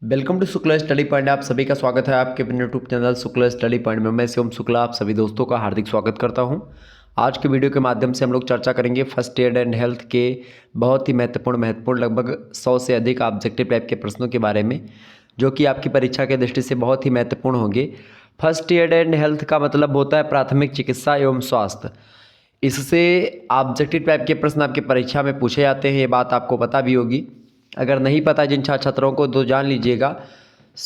Welcome to Shukla study point. आप सभी का स्वागत है आपके अपने YouTube channel Shukla study point में। मैं शिवम शुक्ला आप सभी दोस्तों का हार्दिक स्वागत करता हूं। आज के वीडियो के माध्यम से हम लोग चर्चा करेंगे फर्स्ट एड एंड हेल्थ के बहुत ही महत्वपूर्ण लगभग 100 से अधिक ऑब्जेक्टिव टाइप के प्रश्नों के बारे में, जो कि आपकी परीक्षा के दृष्टि से बहुत ही महत्वपूर्ण होंगे। फर्स्ट एड एंड हेल्थ का मतलब होता है प्राथमिक चिकित्सा एवं स्वास्थ्य। इससे ऑब्जेक्टिव टाइप के प्रश्न आपकी परीक्षा में पूछे जाते हैं, ये बात आपको पता भी होगी। अगर नहीं पता जिन छात्रों को तो जान लीजिएगा।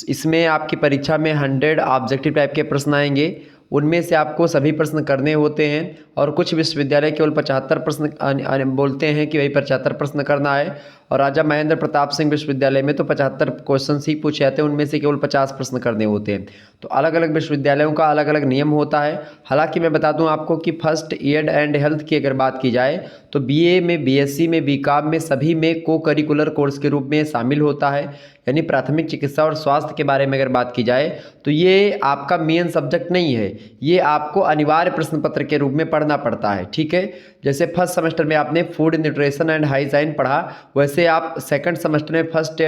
इसमें आपकी परीक्षा में 100 ऑब्जेक्टिव टाइप के प्रश्न आएंगे। उनमें से आपको सभी प्रश्न करने होते हैं और कुछ विश्वविद्यालय केवल 75 प्रश्न बोलते हैं कि वही 75 प्रश्न करना है। और राजा महेंद्र प्रताप सिंह विश्वविद्यालय में तो 75 क्वेश्चन ही पूछे जाते हैं, उनमें से केवल 50 प्रश्न करने होते हैं। तो अलग अलग विश्वविद्यालयों का अलग अलग नियम होता है। हालांकि मैं बता दूं आपको कि फर्स्ट एड एंड हेल्थ की अगर बात की जाए तो बीए में, बीएससी में, बीकॉम में सभी में को करिकुलर कोर्स के रूप में शामिल होता है। यानी प्राथमिक चिकित्सा और स्वास्थ्य के बारे में अगर बात की जाए तो ये आपका मेन सब्जेक्ट नहीं है, ये आपको अनिवार्य प्रश्न पत्र के रूप में पढ़ना पड़ता है। ठीक है, जैसे फर्स्ट सेमेस्टर में आपने फूड न्यूट्रिशन एंड हाइजीन पढ़ा, वैसे आप सेकंड सेमेस्टर में फर्स्ट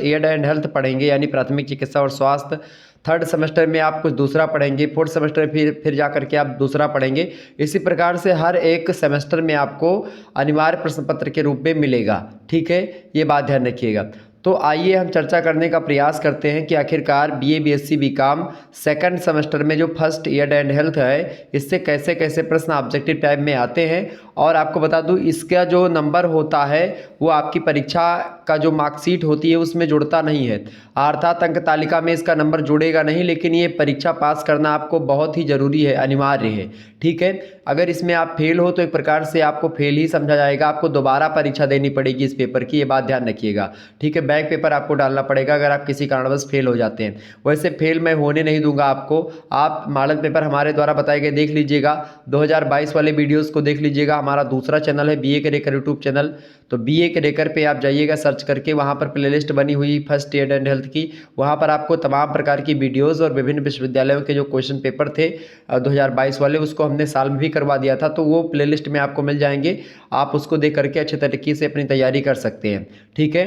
एड एंड हेल्थ पढ़ेंगे, यानी प्राथमिक चिकित्सा और स्वास्थ्य। थर्ड सेमेस्टर में आप कुछ दूसरा पढ़ेंगे, फोर्थ सेमेस्टर में फिर जा करके आप दूसरा पढ़ेंगे। इसी प्रकार से हर एक सेमेस्टर में आपको अनिवार्य प्रश्न पत्र के रूप में मिलेगा। ठीक है, ये बात ध्यान रखिएगा। तो आइए हम चर्चा करने का प्रयास करते हैं कि आखिरकार BA, BSc, BCom second semester में जो फर्स्ट एड एंड हेल्थ है, इससे कैसे कैसे प्रश्न ऑब्जेक्टिव टाइप में आते हैं। और आपको बता दूं, इसका जो नंबर होता है वो आपकी परीक्षा का जो मार्कशीट होती है उसमें जुड़ता नहीं है, अर्थात अंक तालिका में इसका नंबर जुड़ेगा नहीं। लेकिन ये परीक्षा पास करना आपको बहुत ही ज़रूरी है, अनिवार्य है। ठीक है, अगर इसमें आप फेल हो तो एक प्रकार से आपको फेल ही समझा जाएगा, आपको दोबारा परीक्षा देनी पड़ेगी इस पेपर की, ये बात ध्यान रखिएगा। ठीक है, बैक पेपर आपको डालना पड़ेगा अगर आप किसी कारणवश फेल हो जाते हैं। वैसे फेल मैं होने नहीं दूंगा आपको। आप मॉडल पेपर हमारे द्वारा बताए गए देख लीजिएगा, 2022 वाले वीडियोस को देख लीजिएगा। हमारा दूसरा चैनल है बीए के रेकर यूट्यूब चैनल, तो बीए के रेकर पे आप जाइएगा, सर्च करके वहाँ पर प्लेलिस्ट बनी हुई फर्स्ट एड एंड हेल्थ की, वहाँ पर आपको तमाम प्रकार की वीडियोज़ और विभिन्न विश्वविद्यालयों के जो क्वेश्चन पेपर थे 2022 वाले, उसको हमने साल में भी करवा दिया था, तो वो प्लेलिस्ट में आपको मिल जाएंगे। आप उसको देख करके अच्छे तरीके से अपनी तैयारी कर सकते हैं। ठीक है,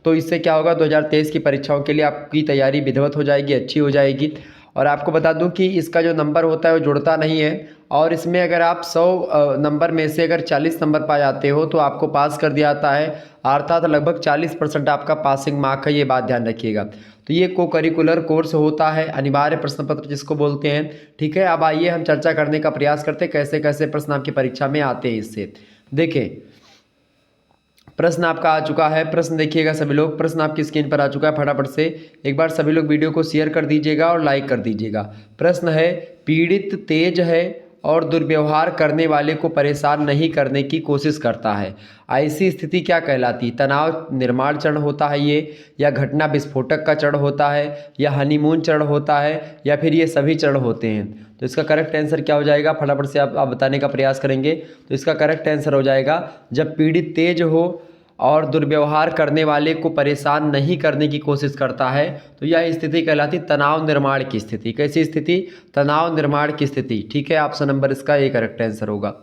तो इससे क्या होगा, 2023 की परीक्षाओं के लिए आपकी तैयारी विधिवत हो जाएगी, अच्छी हो जाएगी। और आपको बता दूं कि इसका जो नंबर होता है वो जुड़ता नहीं है। और इसमें अगर आप 100 नंबर में से अगर 40 नंबर पा जाते हो तो आपको पास कर दिया जाता है, अर्थात लगभग 40% आपका पासिंग मार्क है, ये बात ध्यान रखिएगा। तो ये को करिकुलर कोर्स होता है, अनिवार्य प्रश्न पत्र जिसको बोलते हैं। ठीक है, अब आइए हम चर्चा करने का प्रयास करते हैं कैसे कैसे प्रश्न आपकी परीक्षा में आते हैं। इससे देखें, प्रश्न आपका आ चुका है। प्रश्न देखिएगा सभी लोग, प्रश्न आपकी स्क्रीन पर आ चुका है। फटाफट से एक बार सभी लोग वीडियो को शेयर कर दीजिएगा और लाइक कर दीजिएगा। प्रश्न है, पीड़ित तेज है और दुर्व्यवहार करने वाले को परेशान नहीं करने की कोशिश करता है, ऐसी स्थिति क्या कहलाती? तनाव निर्माण चरण होता है ये, या घटना विस्फोटक का चरण होता है, या हनीमून चरण होता है, या फिर ये सभी चरण होते हैं? तो इसका करेक्ट आंसर क्या हो जाएगा, फटाफट से आप बताने का प्रयास करेंगे। तो इसका करेक्ट आंसर हो जाएगा, जब पीड़ित तेज हो और दुर्व्यवहार करने वाले को परेशान नहीं करने की कोशिश करता है, तो यह स्थिति कहलाती तनाव निर्माण की स्थिति। कैसी स्थिति? तनाव निर्माण की स्थिति। ठीक है, ऑप्शन नंबर इसका ये करेक्ट आंसर होगा।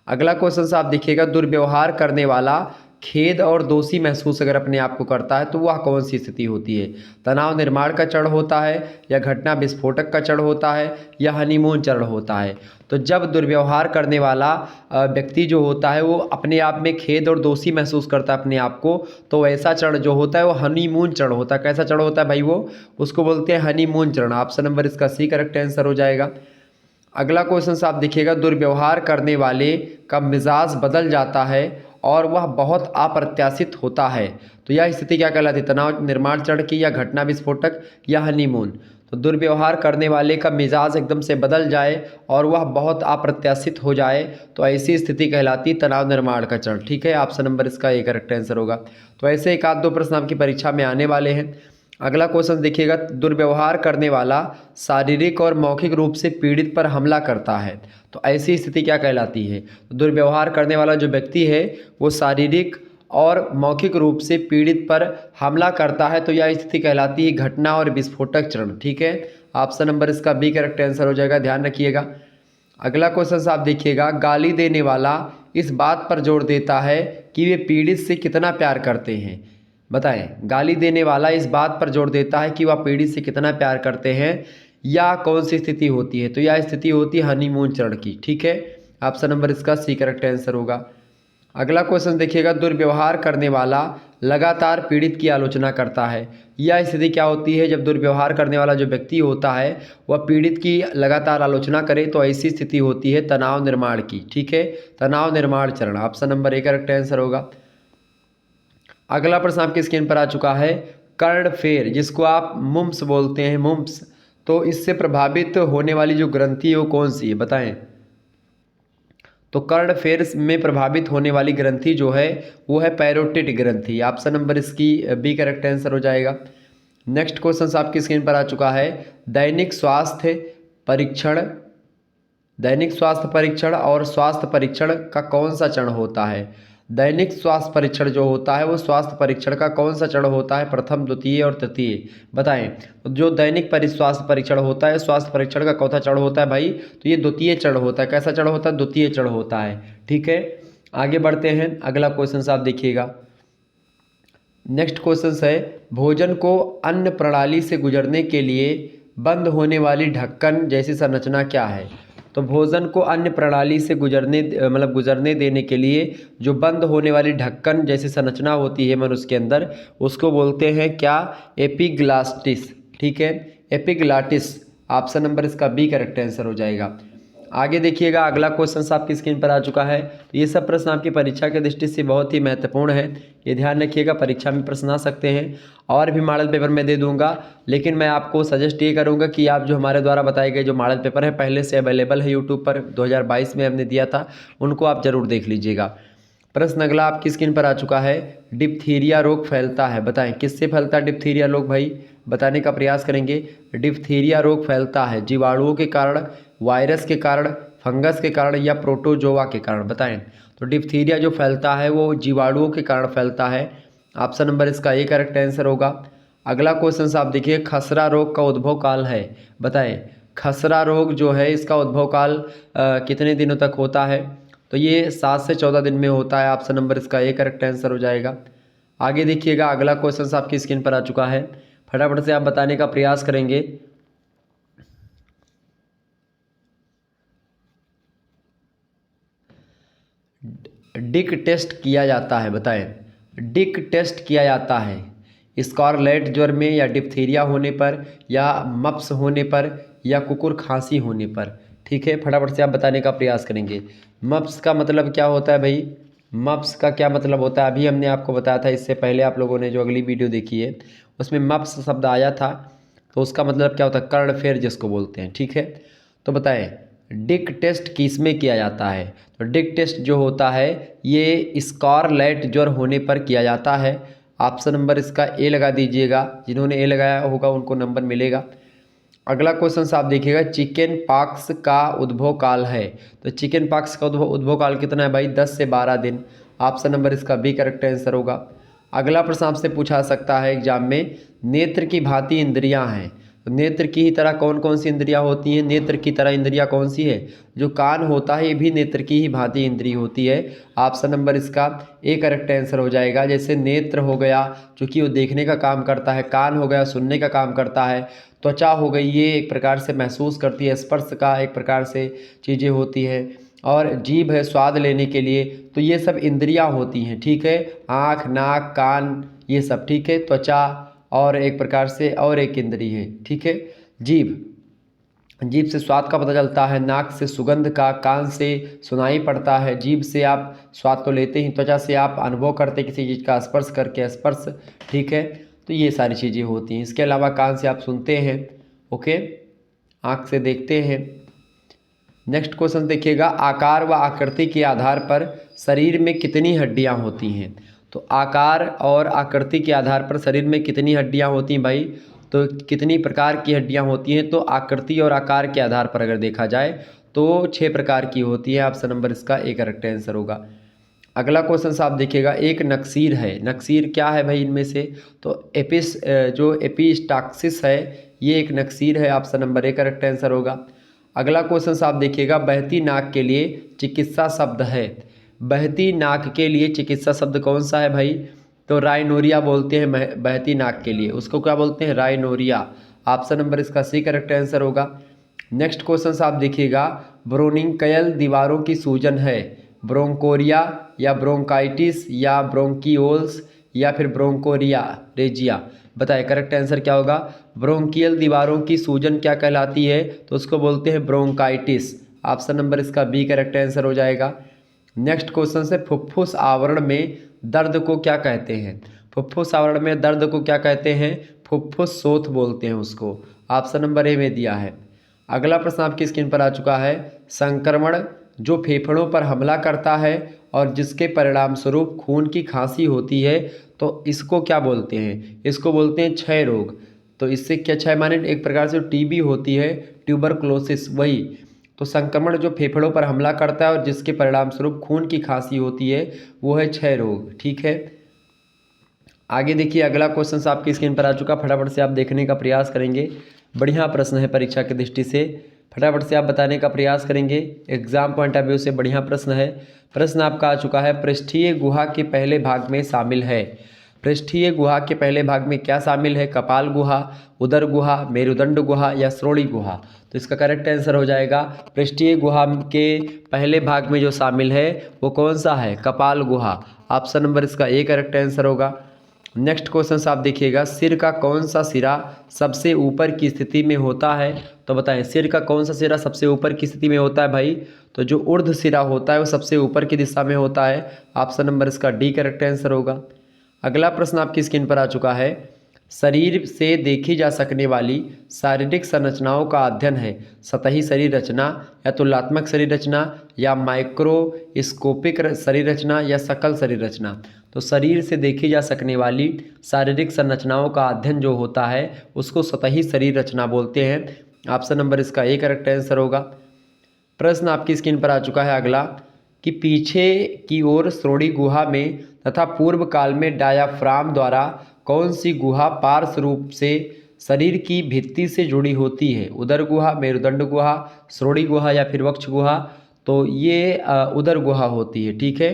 अगला क्वेश्चन से आप देखिएगा, दुर्व्यवहार करने वाला खेद और दोषी महसूस अगर अपने आप को करता है तो वह कौन सी स्थिति होती है? तनाव निर्माण का चरण होता है, या घटना विस्फोटक का चरण होता है, या हनीमून चरण होता है? तो जब दुर्व्यवहार करने वाला व्यक्ति जो होता है वो अपने आप में खेद और दोषी महसूस करता है अपने आप को, तो ऐसा चरण जो होता है वो हनीमून चरण होता है। कैसा चरण होता है भाई? वो उसको बोलते हैं हनीमून चरण। ऑप्शन नंबर इसका सी करेक्ट आंसर हो जाएगा। अगला क्वेश्चन से आप देखिएगा, दुर्व्यवहार करने वाले का मिजाज बदल जाता है और वह बहुत अप्रत्याशित होता है, तो यह स्थिति क्या कहलाती है? तनाव निर्माण चरण की, या घटना विस्फोटक, या हनीमून? तो दुर्व्यवहार करने वाले का मिजाज एकदम से बदल जाए और वह बहुत अप्रत्याशित हो जाए, तो ऐसी स्थिति कहलाती तनाव निर्माण का चरण। ठीक है, ऑप्शन नंबर इसका एक करेक्ट आंसर होगा। तो ऐसे एक आध दो प्रश्न आपकी परीक्षा में आने वाले हैं। अगला क्वेश्चन देखिएगा, दुर्व्यवहार करने वाला शारीरिक और मौखिक रूप से पीड़ित पर हमला करता है, तो ऐसी स्थिति क्या कहलाती है? दुर्व्यवहार करने वाला जो व्यक्ति है वो शारीरिक और मौखिक रूप से पीड़ित पर हमला करता है, तो यह स्थिति कहलाती है घटना और विस्फोटक चरण। ठीक है, ऑप्शन नंबर इसका बी करेक्ट आंसर हो जाएगा, ध्यान रखिएगा। अगला क्वेश्चन आप देखिएगा, गाली देने वाला इस बात पर जोर देता है कि वे पीड़ित से कितना प्यार करते हैं, बताएं। गाली देने वाला इस बात पर जोर देता है कि वह पीड़ित से कितना प्यार करते हैं या कौन सी स्थिति होती है, तो यह स्थिति होती है हनीमून चरण की। ठीक है, ऑप्शन नंबर इसका सी करेक्ट आंसर होगा। अगला क्वेश्चन देखिएगा, दुर्व्यवहार करने वाला लगातार पीड़ित की आलोचना करता है। यह स्थिति क्या होती है? जब दुर्व्यवहार करने वाला जो व्यक्ति होता है वह पीड़ित की लगातार आलोचना करे तो ऐसी स्थिति होती है तनाव निर्माण की। ठीक है, तनाव निर्माण चरण, option number A correct answer होगा। अगला प्रश्न आपकी स्क्रीन पर आ चुका है, कर्णफेर जिसको आप मुम्स बोलते हैं, मुम्स, तो इससे प्रभावित होने वाली जो ग्रंथि है वो कौन सी है? बताएं। तो कर्णफेर में प्रभावित होने वाली ग्रंथि जो है वो है पैरोटिड ग्रंथि। ऑप्शन नंबर इसकी बी करेक्ट आंसर हो जाएगा। नेक्स्ट क्वेश्चन आपकी स्क्रीन पर आ चुका है, दैनिक स्वास्थ्य परीक्षण और स्वास्थ्य परीक्षण का कौन सा चरण होता है? दैनिक स्वास्थ्य परीक्षण जो होता है वो स्वास्थ्य परीक्षण का कौन सा चरण होता है? प्रथम, द्वितीय और तृतीय, बताएं। जो दैनिक स्वास्थ्य परीक्षण होता है, स्वास्थ्य परीक्षण का कौन सा चरण होता है भाई? तो ये द्वितीय चरण होता है। कैसा चरण होता है? द्वितीय चरण होता है। ठीक है, आगे बढ़ते हैं। अगला क्वेश्चन आप देखिएगा, नेक्स्ट क्वेश्चन है, भोजन को अन्न प्रणाली से गुजरने के लिए बंद होने वाली ढक्कन जैसी संरचना क्या है? तो भोजन को अन्य प्रणाली से गुजरने देने के लिए जो बंद होने वाली ढक्कन जैसी संरचना होती है मनुष्य के अंदर, उसको बोलते हैं क्या? एपिग्लास्टिस। ठीक है, एपिग्लाटिस, ऑप्शन नंबर इसका बी करेक्ट आंसर हो जाएगा। आगे देखिएगा, अगला क्वेश्चन आपकी स्क्रीन पर आ चुका है। तो ये सब प्रश्न आपकी परीक्षा की दृष्टि से बहुत ही महत्वपूर्ण है, ये ध्यान रखिएगा, परीक्षा में प्रश्न आ सकते हैं। और भी मॉडल पेपर मैं दे दूंगा, लेकिन मैं आपको सजेस्ट ये करूंगा कि आप जो हमारे द्वारा बताए गए जो मॉडल पेपर है पहले से अवेलेबल है यूट्यूब पर, 2022 में हमने दिया था, उनको आप ज़रूर देख लीजिएगा। प्रश्न अगला आपकी स्क्रीन पर आ चुका है, डिप्थीरिया रोग फैलता है, बताएं किससे फैलता है डिप्थीरिया रोग? भाई बताने का प्रयास करेंगे। डिप्थीरिया रोग फैलता है जीवाणुओं के कारण, वायरस के कारण, फंगस के कारण या प्रोटोजोआ के कारण, बताएं। तो डिप्थीरिया जो फैलता है वो जीवाणुओं के कारण फैलता है। ऑप्शन नंबर इसका ए करेक्ट आंसर होगा। अगला क्वेश्चन आप देखिए, खसरा रोग का उद्भव काल है, बताएं। खसरा रोग जो है इसका उद्भव काल कितने दिनों तक होता है? तो ये 7 से 14 दिन में होता है। ऑप्शन नंबर इसका ए करेक्ट आंसर हो जाएगा। आगे देखिएगा, अगला क्वेश्चन आपकी स्क्रीन पर आ चुका है, फटाफट से आप बताने का प्रयास करेंगे। डिक टेस्ट किया जाता है, बताएं। डिक टेस्ट किया जाता है स्कारलेट ज्वर में या डिप्थीरिया होने पर या मप्स होने पर या कुकुर खांसी होने पर। ठीक है, फटाफट से आप बताने का प्रयास करेंगे। मप्स का मतलब क्या होता है भाई? मप्स का क्या मतलब होता है? अभी हमने आपको बताया था, इससे पहले आप लोगों ने जो अगली वीडियो देखी है उसमें मप्स शब्द आया था, तो उसका मतलब क्या होता है? कर्णफेर जिसको बोलते हैं। ठीक है, तो बताएं डिक टेस्ट किस में किया जाता है? तो डिक टेस्ट जो होता है ये स्कारलेट ज्वर होने पर किया जाता है। ऑप्शन नंबर इसका ए लगा दीजिएगा, जिन्होंने ए लगाया होगा उनको नंबर मिलेगा। अगला क्वेश्चन आप देखिएगा, चिकन पॉक्स का उद्भव काल है, तो चिकन पॉक्स का उद्भव काल कितना है भाई? 10 से 12 दिन। ऑप्शन नंबर इसका बी करेक्ट आंसर होगा। अगला प्रश्न आपसे पूछा सकता है एग्जाम में, नेत्र की भांति इंद्रियां हैं, तो नेत्र की ही तरह कौन कौन सी इंद्रियां होती हैं? नेत्र की तरह इंद्रियां कौन सी है? जो कान होता है ये भी नेत्र की ही भांति इंद्रिय होती है। ऑप्शन नंबर इसका ए करेक्ट आंसर हो जाएगा। जैसे नेत्र हो गया चूँकि वो देखने का काम करता है, कान हो गया सुनने का काम करता है, त्वचा हो गई ये एक प्रकार से महसूस करती है, स्पर्श का एक प्रकार से चीज़ें होती हैं, और जीभ है स्वाद लेने के लिए। तो ये सब इंद्रियां होती हैं। ठीक है, आँख, नाक, कान, ये सब। ठीक है, त्वचा और एक प्रकार से और एक इंद्रिय है। ठीक है, जीभ से स्वाद का पता चलता है, नाक से सुगंध का, कान से सुनाई पड़ता है, जीभ से आप स्वाद तो लेते ही, त्वचा से आप अनुभव करते किसी चीज़ का स्पर्श करके, स्पर्श। ठीक है, तो ये सारी चीज़ें होती हैं। इसके अलावा कान से आप सुनते हैं, ओके, आँख से देखते हैं। नेक्स्ट क्वेश्चन देखिएगा, आकार व आकृति के आधार पर शरीर में कितनी हड्डियां होती हैं? तो आकार और आकृति के आधार पर शरीर में कितनी हड्डियां होती हैं भाई? तो कितनी प्रकार की हड्डियां होती हैं? तो आकृति और आकार के आधार पर अगर देखा जाए तो 6 प्रकार की होती है। ऑप्शन नंबर इसका ए करेक्ट आंसर होगा। अगला क्वेश्चन आप देखिएगा, एक नक्सीर है, नक्सीर क्या है भाई इनमें से? तो जो एपिस्टाक्सिस है ये एक नक्सीर है। Option number A correct answer होगा। अगला क्वेश्चन आप देखिएगा, बहती नाक के लिए चिकित्सा शब्द है, बहती नाक के लिए चिकित्सा शब्द कौन सा है भाई? तो राइनोरिया बोलते हैं बहती नाक के लिए, उसको क्या बोलते हैं? राइनोरिया। ऑप्शन नंबर इसका सी करेक्ट आंसर होगा। नेक्स्ट क्वेश्चन आप देखिएगा, ब्रोनिंकयल दीवारों की सूजन है ब्रोंकोरिया या ब्रोंकाइटिस या ब्रोंकियोल्स या फिर ब्रोंकोरिया रेजिया। बताइए करेक्ट आंसर क्या होगा? ब्रोंकियल दीवारों की सूजन क्या कहलाती है? तो उसको बोलते हैं ब्रोंकाइटिस। ऑप्शन नंबर इसका बी करेक्ट आंसर हो जाएगा। नेक्स्ट क्वेश्चन से, फुफ्फुस आवरण में दर्द को क्या कहते हैं? फुफ्फुस आवरण में दर्द को क्या कहते हैं? फुफ्फुस शोथ बोलते हैं उसको। ऑप्शन नंबर ए में दिया है। अगला प्रश्न आपकी स्क्रीन पर आ चुका है, संक्रमण जो फेफड़ों पर हमला करता है और जिसके परिणाम स्वरूप खून की खांसी होती है, तो इसको क्या बोलते हैं? इसको बोलते हैं क्षय रोग। तो इससे क्या क्षय माने एक प्रकार से टीबी होती है, ट्यूबरक्लोसिस, वही। तो संक्रमण जो फेफड़ों पर हमला करता है और जिसके परिणाम स्वरूप खून की खांसी होती है वो है क्षय रोग। ठीक है, आगे देखिए अगला क्वेश्चन आपकी स्क्रीन पर आ चुका, फटाफट से आप देखने का प्रयास करेंगे। बढ़िया प्रश्न है परीक्षा की दृष्टि से, फटाफट से आप बताने का प्रयास करेंगे। एग्जाम पॉइंट ऑफ व्यू से बढ़िया प्रश्न है। प्रश्न आपका आ चुका है, पृष्ठीय गुहा के पहले भाग में शामिल है। पृष्ठीय गुहा के पहले भाग में क्या शामिल है? कपाल गुहा, उदर गुहा, मेरुदंड गुहा या श्रोणि गुहा। तो इसका करेक्ट आंसर हो जाएगा, पृष्ठीय गुहा के पहले भाग में जो शामिल है वो कौन सा है? कपाल गुहा। ऑप्शन नंबर इसका ए करेक्ट आंसर होगा। नेक्स्ट क्वेश्चन आप देखिएगा, सिर का कौन सा सिरा सबसे ऊपर की स्थिति में होता है? तो बताएं सिर का कौन सा सिरा सबसे ऊपर की स्थिति में होता है भाई? तो जो ऊर्ध्व सिरा होता है वो सबसे ऊपर की दिशा में होता है। ऑप्शन नंबर इसका डी करेक्ट आंसर होगा। अगला प्रश्न आपकी स्क्रीन पर आ चुका है, शरीर से देखी जा सकने वाली शारीरिक संरचनाओं का अध्ययन है सतही शरीर रचना या तुलनात्मक शरीर रचना या माइक्रोस्कोपिक शरीर रचना या सकल शरीर रचना। तो शरीर से देखी जा सकने वाली शारीरिक संरचनाओं का अध्ययन जो होता है उसको सतही शरीर रचना बोलते हैं। ऑप्शन नंबर इसका ए करेक्ट आंसर होगा। प्रश्न आपकी स्क्रीन पर आ चुका है अगला, कि पीछे की ओर श्रोणि गुहा में तथा पूर्व काल में डायाफ्राम द्वारा कौन सी गुहा पार्श्व रूप से शरीर की भित्ति से जुड़ी होती है? उदर गुहा, मेरुदंड गुहा, श्रोणि गुहा या फिर वक्ष गुहा। तो ये उदर गुहा होती है। ठीक है,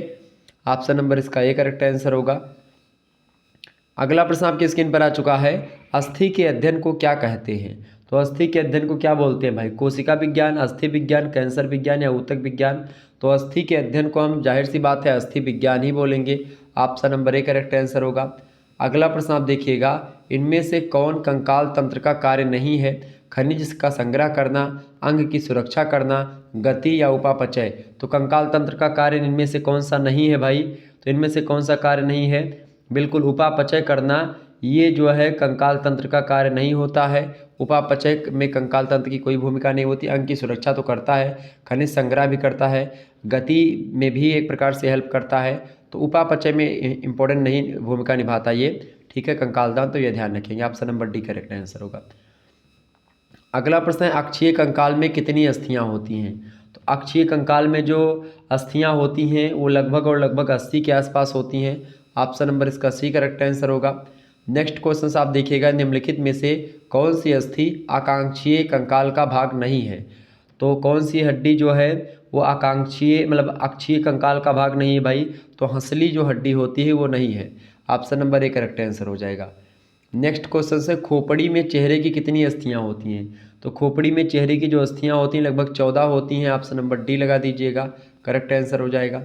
ऑप्शन नंबर इसका ए करेक्ट आंसर होगा। अगला प्रश्न आपकी स्क्रीन पर आ चुका है, अस्थि के अध्ययन को क्या कहते हैं? तो अस्थि के अध्ययन को क्या बोलते हैं भाई? कोशिका विज्ञान, अस्थि विज्ञान, कैंसर विज्ञान या ऊतक विज्ञान। तो अस्थि के अध्ययन को हम जाहिर सी बात है अस्थि विज्ञान ही बोलेंगे। Option number A correct answer होगा। अगला प्रश्न आप देखिएगा, इनमें से कौन कंकाल तंत्र का कार्य नहीं है? खनिज का संग्रह करना, अंग की सुरक्षा करना, गति या उपापचय। तो कंकाल तंत्र का कार्य इनमें से कौन सा नहीं है भाई? तो इनमें से कौन सा कार्य नहीं है? बिल्कुल उपापचय करना, ये जो है कंकाल तंत्र का कार्य नहीं होता है। उपापचय में कंकाल तंत्र की कोई भूमिका नहीं होती। अंग की सुरक्षा तो करता है, खनिज संग्रह भी करता है, गति में भी एक प्रकार से हेल्प करता है। तो उपापचय में इंपॉर्टेंट नहीं भूमिका निभाता ये। ठीक है, कंकाल दान, तो ये ध्यान रखेंगे। Option number D correct answer होगा। अगला प्रश्न है, अक्षीय कंकाल में कितनी अस्थियां होती हैं? तो अक्षीय कंकाल में जो अस्थियां होती हैं वो लगभग 80 के आसपास होती हैं। ऑप्शन नंबर इसका सी करेक्ट आंसर होगा। नेक्स्ट क्वेश्चन आप देखिएगा, निम्नलिखित में से कौन सी अस्थि आकांक्षीय कंकाल का भाग नहीं है? तो कौन सी हड्डी जो है वो आकांक्षीय मतलब अक्षीय कंकाल का भाग नहीं है भाई? तो हंसली जो हड्डी होती है वो नहीं है। Option number A correct answer हो जाएगा। नेक्स्ट क्वेश्चन से, खोपड़ी में चेहरे की कितनी अस्थियां होती हैं? तो खोपड़ी में चेहरे की जो अस्थियां होती हैं लगभग 14 होती हैं। ऑप्शन नंबर डी लगा दीजिएगा, करेक्ट आंसर हो जाएगा।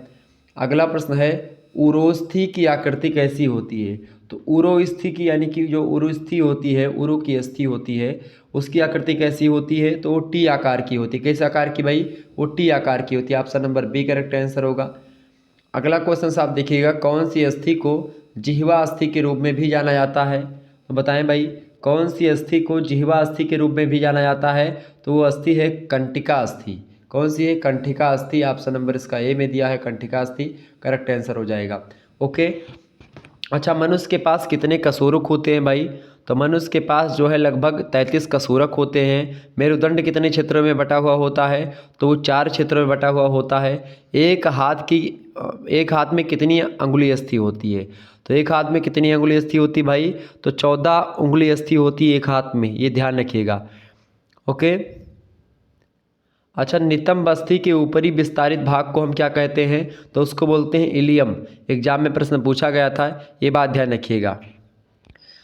अगला प्रश्न है, उरोस्थि की आकृति कैसी होती है? तो उरोस्थि की यानी कि जो उरुस्थि होती है, उरु की अस्थि होती है, उसकी आकृति कैसी होती है? तो वो टी आकार की होती है। किस आकार की भाई? वो टी आकार की होती है। Option number B correct answer होगा। अगला क्वेश्चन आप देखिएगा, कौन सी अस्थि को जिह्वा अस्थि के रूप में भी जाना जाता है? तो बताएं भाई, कौन सी अस्थि को जिह्वा अस्थि के रूप में भी जाना जाता है? तो वो अस्थि है कंठिका अस्थि। कौन सी है? कंठिका अस्थि। ऑप्शन नंबर इसका ए में दिया है, कंठिका अस्थि, करेक्ट आंसर हो जाएगा। ओके, अच्छा, मनुष्य के पास कितने कशोरुक होते हैं भाई? तो मनुष्य के पास जो है लगभग 33 कशोरक होते हैं। मेरुदंड कितने क्षेत्रों में बटा हुआ होता है? तो वो 4 क्षेत्रों में बटा हुआ होता है। एक हाथ में कितनी अंगुली अस्थि होती है? तो एक हाथ में कितनी अंगुली अस्थि होती है भाई? तो 14 उंगली अस्थि होती है एक हाथ में, ये ध्यान रखिएगा। ओके, अच्छा, नितंब बस्ती के ऊपरी विस्तारित भाग को हम क्या कहते हैं? तो उसको बोलते हैं इलियम। एग्जाम में प्रश्न पूछा गया था, ये बात ध्यान रखिएगा।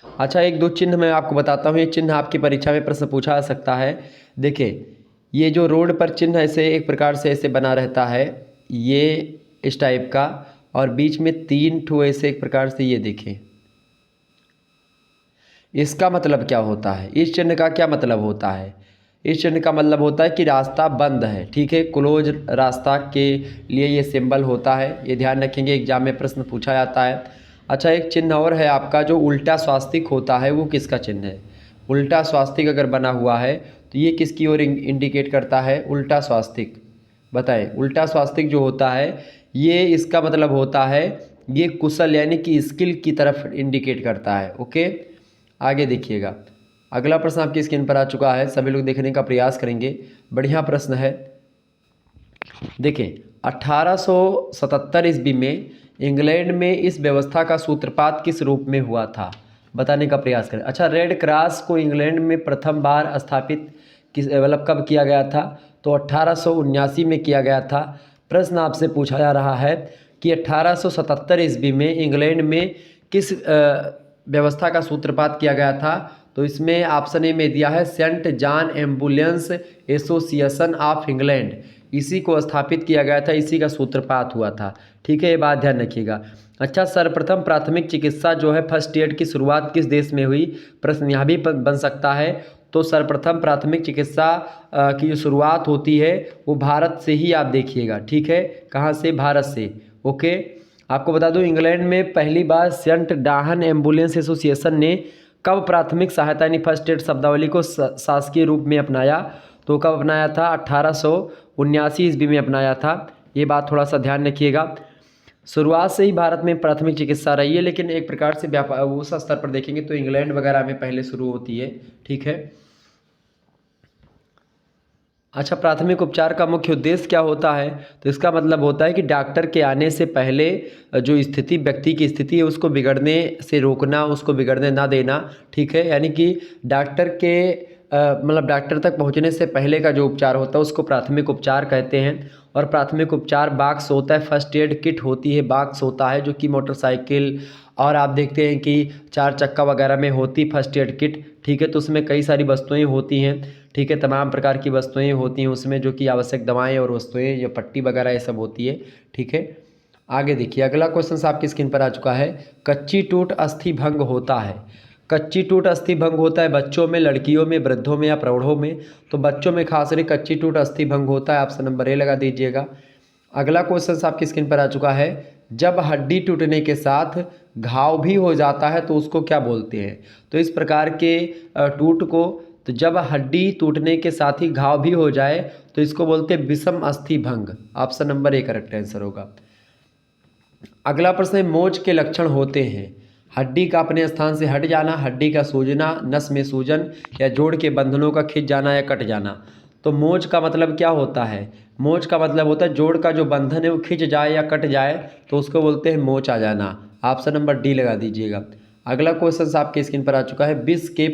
अच्छा, एक दो चिन्ह मैं आपको बताता हूँ, ये चिन्ह आपकी परीक्षा में प्रश्न पूछा जा सकता है। देखिए, ये जो रोड पर चिन्ह ऐसे एक प्रकार से ऐसे बना रहता है, ये इस टाइप का, और बीच में 3 ठो ऐसे एक प्रकार से, ये देखें, इसका मतलब क्या होता है? इस चिन्ह का क्या मतलब होता है? इस चिन्ह का मतलब होता है कि रास्ता बंद है, ठीक है, क्लोज रास्ता के लिए ये सिंबल होता है। ये ध्यान रखेंगे, एग्जाम में प्रश्न पूछा जाता है। अच्छा, एक चिन्ह और है आपका, जो उल्टा स्वास्तिक होता है, वो किसका चिन्ह है? उल्टा स्वास्तिक अगर बना हुआ है तो ये किसकी ओर इंडिकेट करता है? उल्टा स्वास्तिक। बताएं, उल्टा स्वास्तिक जो होता है, ये इसका मतलब होता है, ये कुशल यानी कि स्किल की तरफ इंडिकेट करता है। ओके, आगे देखिएगा, अगला प्रश्न आपकी स्क्रीन पर आ चुका है, सभी लोग देखने का प्रयास करेंगे। बढ़िया प्रश्न है। देखें, 1877 ईस्वी में इंग्लैंड में इस व्यवस्था का सूत्रपात किस रूप में हुआ था? बताने का प्रयास करें। अच्छा, रेड क्रॉस को इंग्लैंड में प्रथम बार स्थापित किस मतलब कब किया गया था? तो 1879 में किया गया था। प्रश्न आपसे पूछा जा रहा है कि 1877 ईस्वी में इंग्लैंड में किस व्यवस्था का सूत्रपात किया गया था? तो इसमें ऑप्शन ए में दिया है Saint John ambulance association of England, इसी को स्थापित किया गया था, इसी का सूत्रपात हुआ था। ठीक है, ये बात ध्यान रखिएगा। अच्छा, सर्वप्रथम प्राथमिक चिकित्सा जो है फर्स्ट एड की शुरुआत किस देश में हुई? प्रश्न यहाँ भी बन सकता है। तो सर्वप्रथम प्राथमिक चिकित्सा की जो शुरुआत होती है वो भारत से ही, आप देखिएगा। ठीक है, कहाँ से? भारत से। ओके, आपको बता दूं, इंग्लैंड में पहली बार सेंट जॉन एम्बुलेंस एसोसिएशन ने कब प्राथमिक सहायता यानी फर्स्ट एड शब्दावली को शासकीय रूप में अपनाया? तो कब अपनाया था? 1879 ईस्वी में अपनाया था। ये बात थोड़ा सा ध्यान रखिएगा। शुरुआत से ही भारत में प्राथमिक चिकित्सा रही है, लेकिन एक प्रकार से व्यापार उस स्तर पर देखेंगे तो इंग्लैंड वगैरह में पहले शुरू होती है। ठीक है। अच्छा, प्राथमिक उपचार का मुख्य उद्देश्य क्या होता है? तो इसका मतलब होता है कि डॉक्टर के आने से पहले जो स्थिति, व्यक्ति की स्थिति है, उसको बिगड़ने से रोकना, उसको बिगड़ने ना देना। ठीक है, यानी कि डॉक्टर के मतलब डॉक्टर तक पहुंचने से पहले का जो उपचार होता है उसको प्राथमिक उपचार कहते हैं। और प्राथमिक उपचार बॉक्स होता है, फर्स्ट एड किट होती है, बॉक्स होता है, जो कि मोटरसाइकिल और आप देखते हैं कि 4 चक्का वगैरह में होती फर्स्ट एड किट। ठीक है, तो उसमें कई सारी वस्तुएं होती हैं। ठीक है, तमाम प्रकार की वस्तुएं होती हैं उसमें, जो कि आवश्यक दवाएं और वस्तुएं, जो पट्टी वगैरह ये सब होती है। ठीक है, आगे देखिए, अगला क्वेश्चन आपकी स्क्रीन पर आ चुका है। कच्ची टूट अस्थि भंग होता है। कच्ची टूट अस्थि भंग होता है बच्चों में, लड़कियों में, वृद्धों में या प्रौढ़ों में? तो बच्चों में खास करके कच्ची टूट अस्थि भंग होता है, ऑप्शन नंबर ए लगा दीजिएगा। अगला क्वेश्चन आपकी स्क्रीन पर आ चुका है। जब हड्डी टूटने के साथ घाव भी हो जाता है तो उसको क्या बोलते हैं? तो इस प्रकार के टूट को, तो जब हड्डी टूटने के साथ ही घाव भी हो जाए तो इसको बोलते हैं विषम अस्थि भंग। Option number A correct answer होगा। अगला प्रश्न है, मोच के लक्षण होते हैं। हड्डी का अपने स्थान से हट जाना, हड्डी का सूजना, नस में सूजन, या जोड़ के बंधनों का खिंच जाना या कट जाना। तो मोच का मतलब क्या होता है? मोच का मतलब होता है जोड़ का जो बंधन है वो खिंच जाए या कट जाए तो उसको बोलते हैं मोच आ जाना। ऑप्शन नंबर डी लगा दीजिएगा। अगला क्वेश्चन आपके स्क्रीन पर आ चुका है। विष के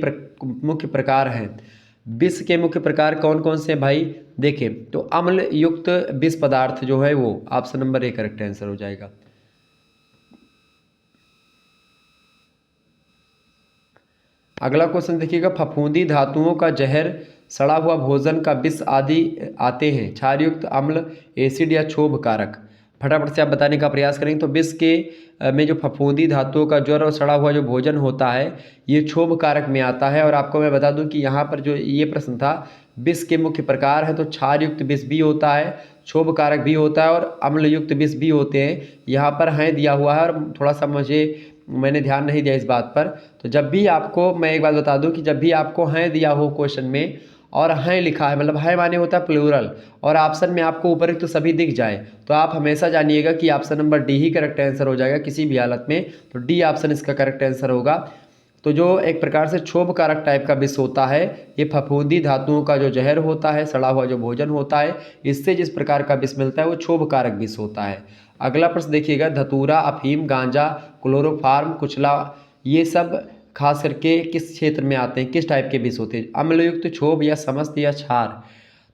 मुख्य प्रकार हैं। विष के मुख्य प्रकार कौन कौन से हैं भाई? देखें, तो अम्ल युक्त विष पदार्थ जो है वो, option number A correct answer हो जाएगा। अगला क्वेश्चन देखिएगा, फफूंदी धातुओं का जहर, सड़ा हुआ भोजन का विष आदि आते हैं, क्षारयुक्त, अम्ल, एसिड या क्षोभ कारक? फटाफट से आप बताने का प्रयास करेंगे। तो विष के में जो फफूंदी धातुओं का ज्वर और सड़ा हुआ जो भोजन होता है ये क्षोभ कारक में आता है। और आपको मैं बता दूं कि यहाँ पर जो ये प्रश्न था, विष के मुख्य प्रकार है, तो क्षारयुक्त विष भी होता है, क्षोभ कारक भी होता है और अम्लयुक्त विष भी होते हैं। यहाँ पर हैं दिया हुआ है और थोड़ा सा मैंने ध्यान नहीं दिया इस बात पर। तो जब भी आपको, मैं एक बात बता दूं कि जब भी आपको हैं दिया हो क्वेश्चन में और हैं लिखा है, मतलब है माने होता है प्लूरल, और ऑप्शन में आपको ऊपर तो सभी दिख जाए, तो आप हमेशा जानिएगा कि ऑप्शन नंबर डी ही करेक्ट आंसर हो जाएगा किसी भी हालत में। तो डी ऑप्शन इसका करेक्ट आंसर होगा। तो जो एक प्रकार से क्षोभ कारक टाइप का विष होता है, ये फफूंदी धातुओं का जो जहर होता है, सड़ा हुआ जो भोजन होता है, इससे जिस प्रकार का विष मिलता है वो क्षोभ कारक विष होता है। अगला प्रश्न देखिएगा, धतूरा, अफीम, गांजा, क्लोरोफार्म, कुचला, ये सब खास करके किस क्षेत्र में आते हैं, किस टाइप के विष होते हैं? अम्लयुक्त, क्षोभ या समस्त या क्षार?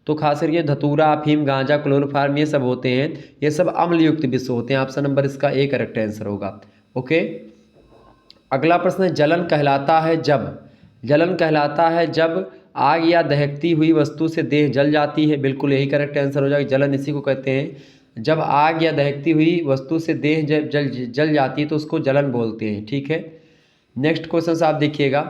तो खास करके धतूरा, अफीम, गांजा, क्लोरोफार्म ये सब होते हैं, ये सब अम्ल युक्त विष होते हैं। ऑप्शन नंबर इसका ए करेक्ट आंसर होगा। ओके, अगला प्रश्न है जलन कहलाता है जब। जलन कहलाता है जब आग या दहकती हुई वस्तु से देह जल जाती है। बिल्कुल यही करेक्ट आंसर हो जाएगा। जलन इसी को कहते हैं, जब आग या दहकती हुई वस्तु से देह जल जाती है तो उसको जलन बोलते हैं। ठीक है, नेक्स्ट क्वेश्चन आप देखिएगा।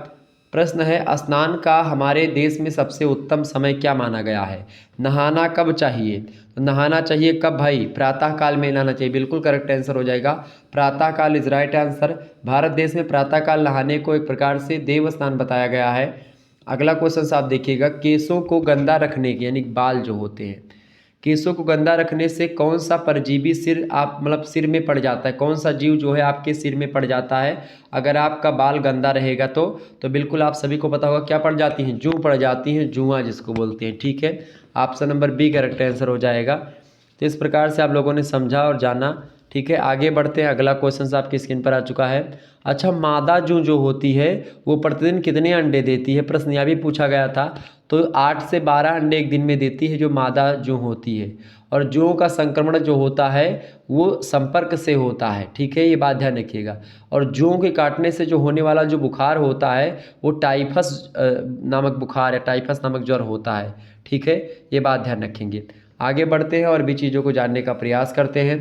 प्रश्न है स्नान का हमारे देश में सबसे उत्तम समय क्या माना गया है। नहाना कब चाहिए। तो नहाना चाहिए कब भाई, प्रातः काल में नहाना चाहिए। बिल्कुल करेक्ट आंसर हो जाएगा, प्रातः काल इज राइट आंसर। भारत देश में प्रातः काल नहाने को एक प्रकार से देव स्नान बताया गया है। अगला क्वेश्चन आप देखिएगा, केसों को गंदा रखने के यानी बाल जो होते हैं, केसों को गंदा रखने से कौन सा परजीवी सिर आप मतलब सिर में पड़ जाता है, कौन सा जीव जो है आपके सिर में पड़ जाता है अगर आपका बाल गंदा रहेगा तो बिल्कुल आप सभी को पता होगा क्या पड़ जाती हैं, जूं पड़ जाती हैं, जुआ जिसको बोलते हैं। ठीक है, option number B correct answer हो जाएगा। तो इस प्रकार से आप लोगों ने समझा और जाना। ठीक है, आगे बढ़ते हैं। अगला क्वेश्चन आपकी स्क्रीन पर आ चुका है। अच्छा, मादा जूं जो होती है वो प्रतिदिन कितने अंडे देती है। प्रश्न यह भी पूछा गया था। तो 8 से 12 अंडे एक दिन में देती है जो मादा जूं होती है। और जूं का संक्रमण जो होता है वो संपर्क से होता है। ठीक है, ये बात ध्यान रखिएगा। और जूं के काटने से जो होने वाला जो बुखार होता है वो टाइफस नामक बुखार या टाइफस नामक ज्वर होता है। ठीक है, ये बात ध्यान रखेंगे। आगे बढ़ते हैं और भी चीज़ों को जानने का प्रयास करते हैं।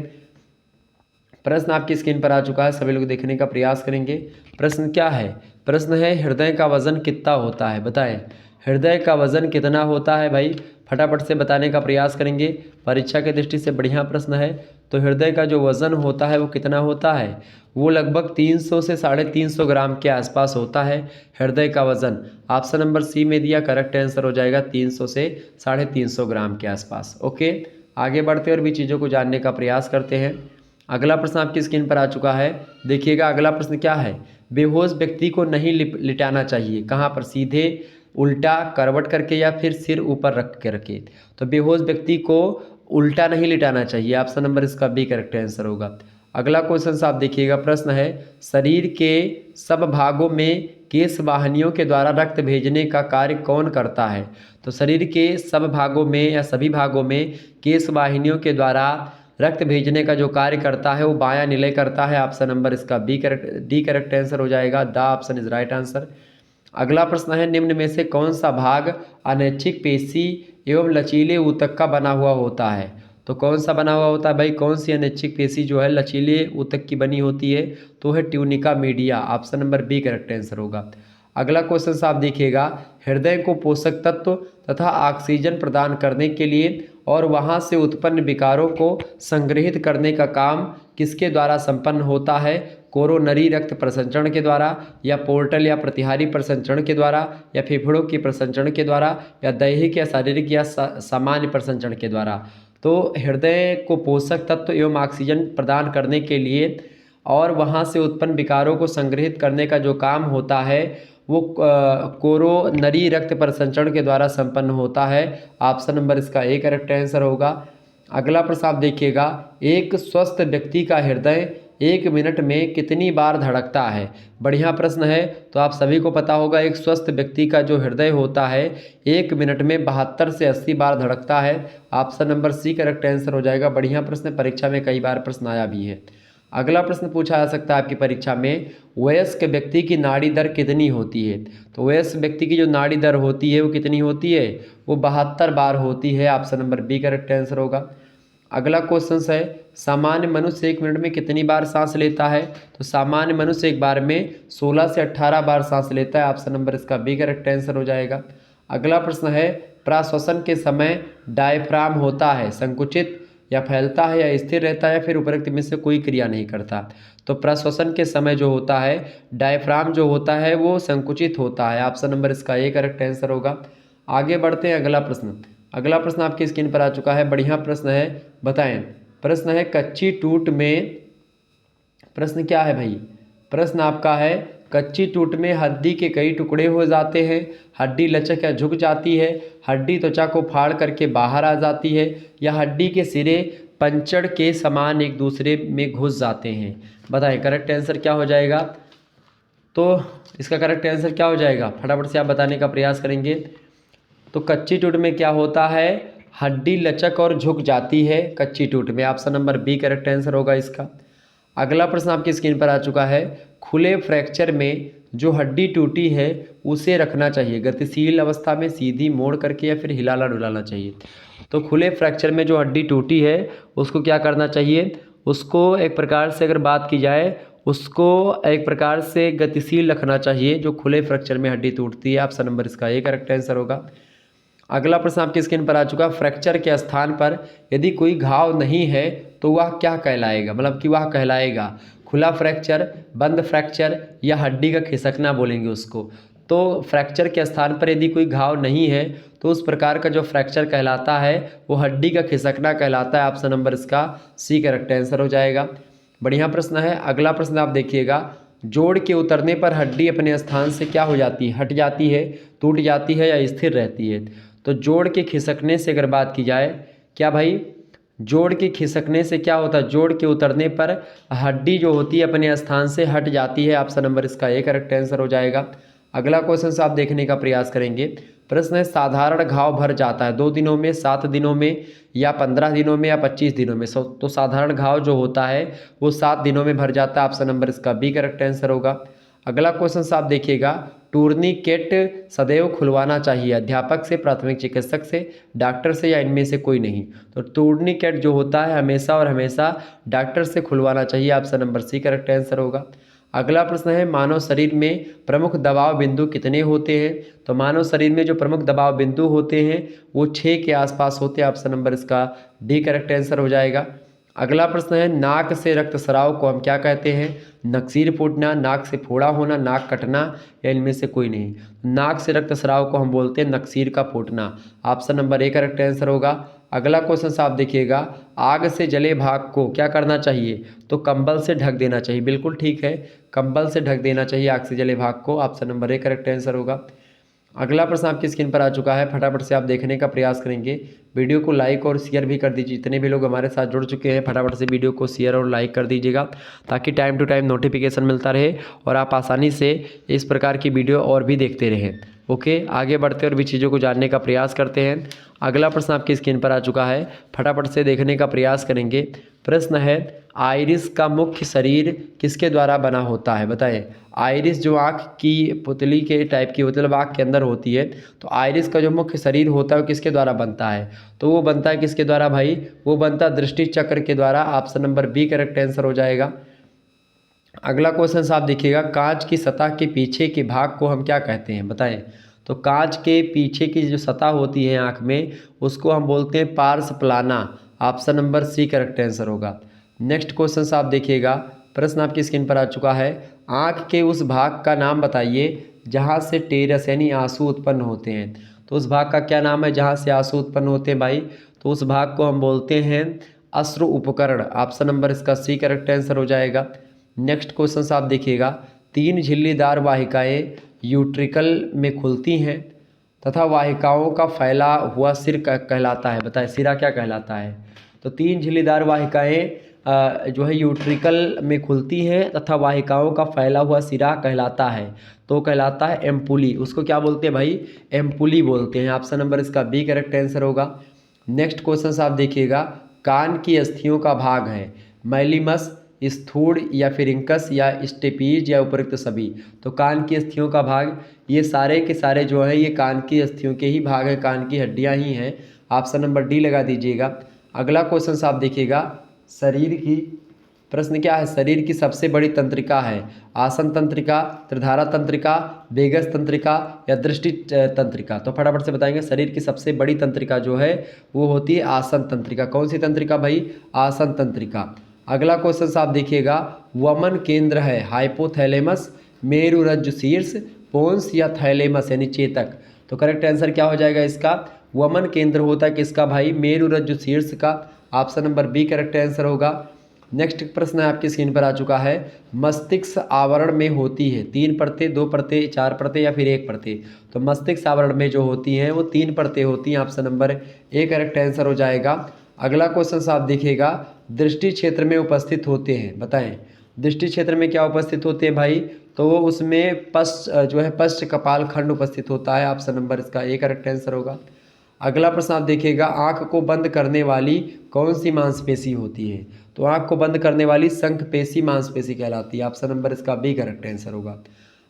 प्रश्न आपकी स्क्रीन पर आ चुका है, सभी लोग देखने का प्रयास करेंगे। प्रश्न क्या है, प्रश्न है हृदय का वजन कितना होता है। बताएं हृदय का वजन कितना होता है भाई, फटाफट से बताने का प्रयास करेंगे। परीक्षा की दृष्टि से बढ़िया प्रश्न है। तो हृदय का जो वजन होता है वो कितना होता है, वो लगभग 300 से 350 ग्राम के आसपास होता है हृदय का वजन। ऑप्शन नंबर सी में दिया करेक्ट आंसर हो जाएगा 300 से 350 ग्राम के आसपास। ओके, आगे बढ़ते और भी चीज़ों को जानने का प्रयास करते हैं। अगला प्रश्न आपकी स्क्रीन पर आ चुका है, देखिएगा। अगला प्रश्न क्या है, बेहोश व्यक्ति को नहीं लिटाना चाहिए। कहाँ पर, सीधे, उल्टा, करवट करके या फिर सिर ऊपर रख के रखे। तो बेहोश व्यक्ति को उल्टा नहीं लिटाना चाहिए। ऑप्शन नंबर इसका बी करेक्ट आंसर होगा। अगला क्वेश्चन आप देखिएगा। प्रश्न है शरीर के सब भागों में केश वाहिनियों के द्वारा रक्त भेजने का कार्य कौन करता है। तो शरीर के सब भागों में या सभी भागों में केश वाहिनियों के द्वारा रक्त भेजने का जो कार्य करता है वो बायां निलय करता है। ऑप्शन नंबर इसका डी करेक्ट आंसर हो जाएगा। The option is right answer. अगला प्रश्न है निम्न में से कौन सा भाग अनैच्छिक पेशी एवं लचीले ऊतक का बना हुआ होता है। तो कौन सा बना हुआ होता है भाई, कौन सी अनैच्छिक पेशी जो है लचीले ऊतक की बनी होती है, तो है tunica media. Option number B correct answer होगा। अगला क्वेश्चन आप देखिएगा, हृदय को पोषक तत्व तथा ऑक्सीजन प्रदान करने के लिए और वहाँ से उत्पन्न विकारों को संग्रहित करने का काम किसके द्वारा संपन्न होता है। कोरोनरी रक्त प्रसंचरण के द्वारा, या पोर्टल या प्रतिहारी प्रसंचरण के द्वारा, या फेफड़ों की प्रसंचरण के द्वारा, या दैहिक या शारीरिक या सामान्य प्रसंचरण के द्वारा। तो हृदय को पोषक तत्व एवं ऑक्सीजन प्रदान करने के लिए और वहाँ से उत्पन्न विकारों को संग्रहित करने का जो काम होता है वो कोरोनरी रक्त प्रसंचरण के द्वारा संपन्न होता है। ऑप्शन नंबर इसका ए करेक्ट आंसर होगा। अगला प्रश्न आप देखिएगा, एक स्वस्थ व्यक्ति का हृदय 1 मिनट में कितनी बार धड़कता है। बढ़िया प्रश्न है। तो आप सभी को पता होगा एक स्वस्थ व्यक्ति का जो हृदय होता है 1 मिनट में 72 से 80 बार धड़कता है। Option number C correct answer हो जाएगा। बढ़िया प्रश्न, परीक्षा में कई बार प्रश्न आया भी है। अगला प्रश्न पूछा जा सकता है आपकी परीक्षा में, वयस्क व्यक्ति की नाड़ी दर कितनी होती है। तो वयस्क व्यक्ति की जो नाड़ी दर होती है वो कितनी होती है, वो 72 बार होती है। Option number B correct answer होगा। अगला क्वेश्चन है, सामान्य मनुष्य 1 मिनट में कितनी बार सांस लेता है। तो सामान्य मनुष्य एक बार में 16 से 18 बार सांस लेता है। ऑप्शन नंबर इसका बी करेक्ट आंसर हो जाएगा। अगला प्रश्न है, प्रश्वसन के समय डायफ्राम होता है संकुचित या फैलता है या स्थिर रहता है, फिर उपरोक्त में से कोई क्रिया नहीं करता। तो प्रश्वसन के समय जो होता है डायफ्राम जो होता है वो संकुचित होता है। ऑप्शन नंबर इसका ए करेक्ट आंसर होगा। आगे बढ़ते हैं। अगला प्रश्न, अगला प्रश्न आपकी स्क्रीन पर आ चुका है। बढ़िया प्रश्न है, बताएं। प्रश्न है कच्ची टूट में, प्रश्न क्या है भाई, प्रश्न आपका है कच्ची टूट में हड्डी के कई टुकड़े हो जाते हैं, हड्डी लचक या झुक जाती है, हड्डी त्वचा को फाड़ करके बाहर आ जाती है, या हड्डी के सिरे पंचड़ के समान एक दूसरे में घुस जाते हैं। बताएं करेक्ट आंसर क्या हो जाएगा। तो इसका करेक्ट आंसर क्या हो जाएगा, फटाफट से आप बताने का प्रयास करेंगे। तो कच्ची टूट में क्या होता है, हड्डी लचक और झुक जाती है कच्ची टूट में। Option number B correct answer होगा इसका। अगला प्रश्न आपकी स्क्रीन पर आ चुका है, खुले फ्रैक्चर में जो हड्डी टूटी है उसे रखना चाहिए गतिशील अवस्था में, सीधी मोड़ करके, या फिर हिलाना डुलाना चाहिए। तो खुले फ्रैक्चर में जो हड्डी टूटी है उसको क्या करना चाहिए, उसको एक प्रकार से अगर बात की जाए, उसको एक प्रकार से गतिशील रखना चाहिए जो खुले फ्रैक्चर में हड्डी टूटती है। ऑप्शन नंबर इसका ए करेक्ट आंसर होगा। अगला प्रश्न आपकी स्क्रीन पर आ चुका, फ्रैक्चर के स्थान पर यदि कोई घाव नहीं है तो वह क्या कहलाएगा, मतलब कि वह कहलाएगा खुला फ्रैक्चर, बंद फ्रैक्चर, या हड्डी का खिसकना बोलेंगे उसको। तो फ्रैक्चर के स्थान पर यदि कोई घाव नहीं है तो उस प्रकार का जो फ्रैक्चर कहलाता है वो हड्डी का खिसकना कहलाता है। ऑप्शन नंबर इसका सी करेक्ट आंसर हो जाएगा। बढ़िया प्रश्न है। अगला प्रश्न आप देखिएगा, जोड़ के उतरने पर हड्डी अपने स्थान से क्या हो जाती है, हट जाती है, टूट जाती है, या स्थिर रहती है। तो जोड़ के खिसकने से अगर बात की जाए, क्या भाई जोड़ के खिसकने से क्या होता है, जोड़ के उतरने पर हड्डी जो होती है अपने स्थान से हट जाती है। ऑप्शन नंबर इसका ए करेक्ट आंसर हो जाएगा। अगला क्वेश्चन से आप देखने का प्रयास करेंगे। प्रश्न है, साधारण घाव भर जाता है 2 दिनों में, 7 दिनों में, या 15 दिनों में, या 25 दिनों में। तो साधारण घाव जो होता है वो 7 दिनों में भर जाता है। ऑप्शन नंबर इसका बी करेक्ट आंसर होगा। अगला क्वेश्चन से आप देखिएगा, टूर्नीकेट सदैव खुलवाना चाहिए अध्यापक से, प्राथमिक चिकित्सक से, डॉक्टर से, या इनमें से कोई नहीं। तो टूर्नीकेट जो होता है हमेशा और हमेशा डॉक्टर से खुलवाना चाहिए। Option number C correct answer होगा। अगला प्रश्न है, मानव शरीर में प्रमुख दबाव बिंदु कितने होते हैं। तो मानव शरीर में जो प्रमुख दबाव बिंदु होते हैं वो 6 के आसपास होते हैं। ऑप्शन नंबर इसका डी करेक्ट आंसर हो जाएगा। अगला प्रश्न है, नाक से रक्तस्राव को हम क्या कहते हैं, नक्सीर फूटना, नाक से फोड़ा होना, नाक कटना, या इनमें से कोई नहीं। नाक से रक्तस्राव को हम बोलते हैं नक्सीर का फूटना। Option number A correct answer होगा। अगला क्वेश्चन से आप देखिएगा, आग से जले भाग को क्या करना चाहिए, तो कंबल से ढक देना चाहिए। बिल्कुल ठीक है, कंबल से ढक देना चाहिए आग से जले भाग को। Option number A correct answer होगा। अगला प्रश्न आपकी स्क्रीन पर आ चुका है, फटाफट से आप देखने का प्रयास करेंगे। वीडियो को लाइक और शेयर भी कर दीजिए। जितने भी लोग हमारे साथ जुड़ चुके हैं फटाफट से वीडियो को शेयर और लाइक कर दीजिएगा, ताकि टाइम टू टाइम नोटिफिकेशन मिलता रहे और आप आसानी से इस प्रकार की वीडियो और भी देखते रहें। ओके, आगे बढ़ते और भी चीज़ों को जानने का प्रयास करते हैं। अगला प्रश्न आपकी स्क्रीन पर आ चुका है, फटाफट से देखने का प्रयास करेंगे। प्रश्न है, आइरिस का मुख्य शरीर किसके द्वारा बना होता है, बताएं। आइरिस जो आँख की पुतली के टाइप की, मतलब आँख के अंदर होती है, तो आइरिस का जो मुख्य शरीर होता है वो किसके द्वारा बनता है, तो वो बनता है किसके द्वारा भाई, वो बनता है दृष्टि चक्र के द्वारा। Option number B correct answer हो जाएगा। अगला क्वेश्चन साहब देखिएगा, कांच की सतह के पीछे के भाग को हम क्या कहते हैं, बताएं। तो कांच के पीछे की जो सतह होती है आँख में उसको हम बोलते हैं पार्श्व प्लाना। Option number C correct answer होगा। नेक्स्ट क्वेश्चन साहब देखिएगा, प्रश्न आपकी स्क्रीन पर आ चुका है, आँख के उस भाग का नाम बताइए जहाँ से टेरस यानी आंसू उत्पन्न होते हैं। तो उस भाग का क्या नाम है जहाँ से आंसू उत्पन्न होते हैं भाई, तो उस भाग को हम बोलते हैं अश्रु उपकरण। ऑप्शन नंबर इसका सी करेक्ट आंसर हो जाएगा। नेक्स्ट क्वेश्चन साहब देखिएगा, 3 झिल्लीदार वाहिकाएं यूट्रिकल में खुलती हैं तथा वाहिकाओं का फैला हुआ सिर कहलाता है, बताएं सिरा क्या कहलाता है। तो 3 झिल्लीदार वाहिकाएं जो है यूट्रिकल में खुलती हैं तथा वाहिकाओं का फैला हुआ सिरा कहलाता है, तो कहलाता है एम्पुली। उसको क्या बोलते हैं भाई, एम्पुली बोलते हैं। ऑप्शन नंबर इसका बी करेक्ट आंसर होगा। नेक्स्ट क्वेश्चन साहब देखिएगा, कान की अस्थियों का भाग है मैलिमस, स्थूल, या फिरिंकस, या स्टेपीज, या उपरोक्त सभी। तो कान की अस्थियों का भाग ये सारे के सारे जो है ये कान की अस्थियों के ही भाग है, कान की हड्डियां ही हैं। ऑप्शन नंबर डी लगा दीजिएगा। अगला क्वेश्चन साहब देखिएगा, शरीर की प्रश्न क्या है, शरीर की सबसे बड़ी तंत्रिका है आसन तंत्रिका, त्रिधारा तंत्रिका, वेगस तंत्रिका, या दृष्टि तंत्रिका। तो फटाफट से बताएंगे, शरीर की सबसे बड़ी तंत्रिका जो है वो होती है आसन तंत्रिका। कौन सी तंत्रिका भाई, आसन तंत्रिका। अगला क्वेश्चन साहब देखिएगा, वमन केंद्र है हाइपोथैलेमस, मेरुरज्जु शीर्ष, पोन्स, या थैलेमस यानी चेतक। तो करेक्ट आंसर क्या हो जाएगा इसका, वमन केंद्र होता है किसका भाई, मेरुरज्जु शीर्ष का। Option number B correct answer होगा। नेक्स्ट प्रश्न आपकी स्क्रीन पर आ चुका है, मस्तिष्क आवरण में होती है 3 परतें, 2 परतें, 4 परतें, या फिर 1 परतें। तो मस्तिष्क आवरण में जो होती हैं वो 3 परतें होती हैं। Option number A correct answer हो जाएगा। अगला क्वेश्चन साहब देखिएगा, दृष्टि क्षेत्र में उपस्थित होते हैं, बताएं। दृष्टि क्षेत्र में क्या उपस्थित होते हैं भाई, तो वो उसमें पश्च कपाल खंड उपस्थित होता है। ऑप्शन नंबर इसका ए करेक्ट आंसर होगा। अगला प्रश्न आप देखिएगा, आँख को बंद करने वाली कौन सी मांसपेशी होती है, तो आँख को बंद करने वाली शंखपेशी मांसपेशी कहलाती है। ऑप्शन नंबर इसका बी करेक्ट आंसर होगा।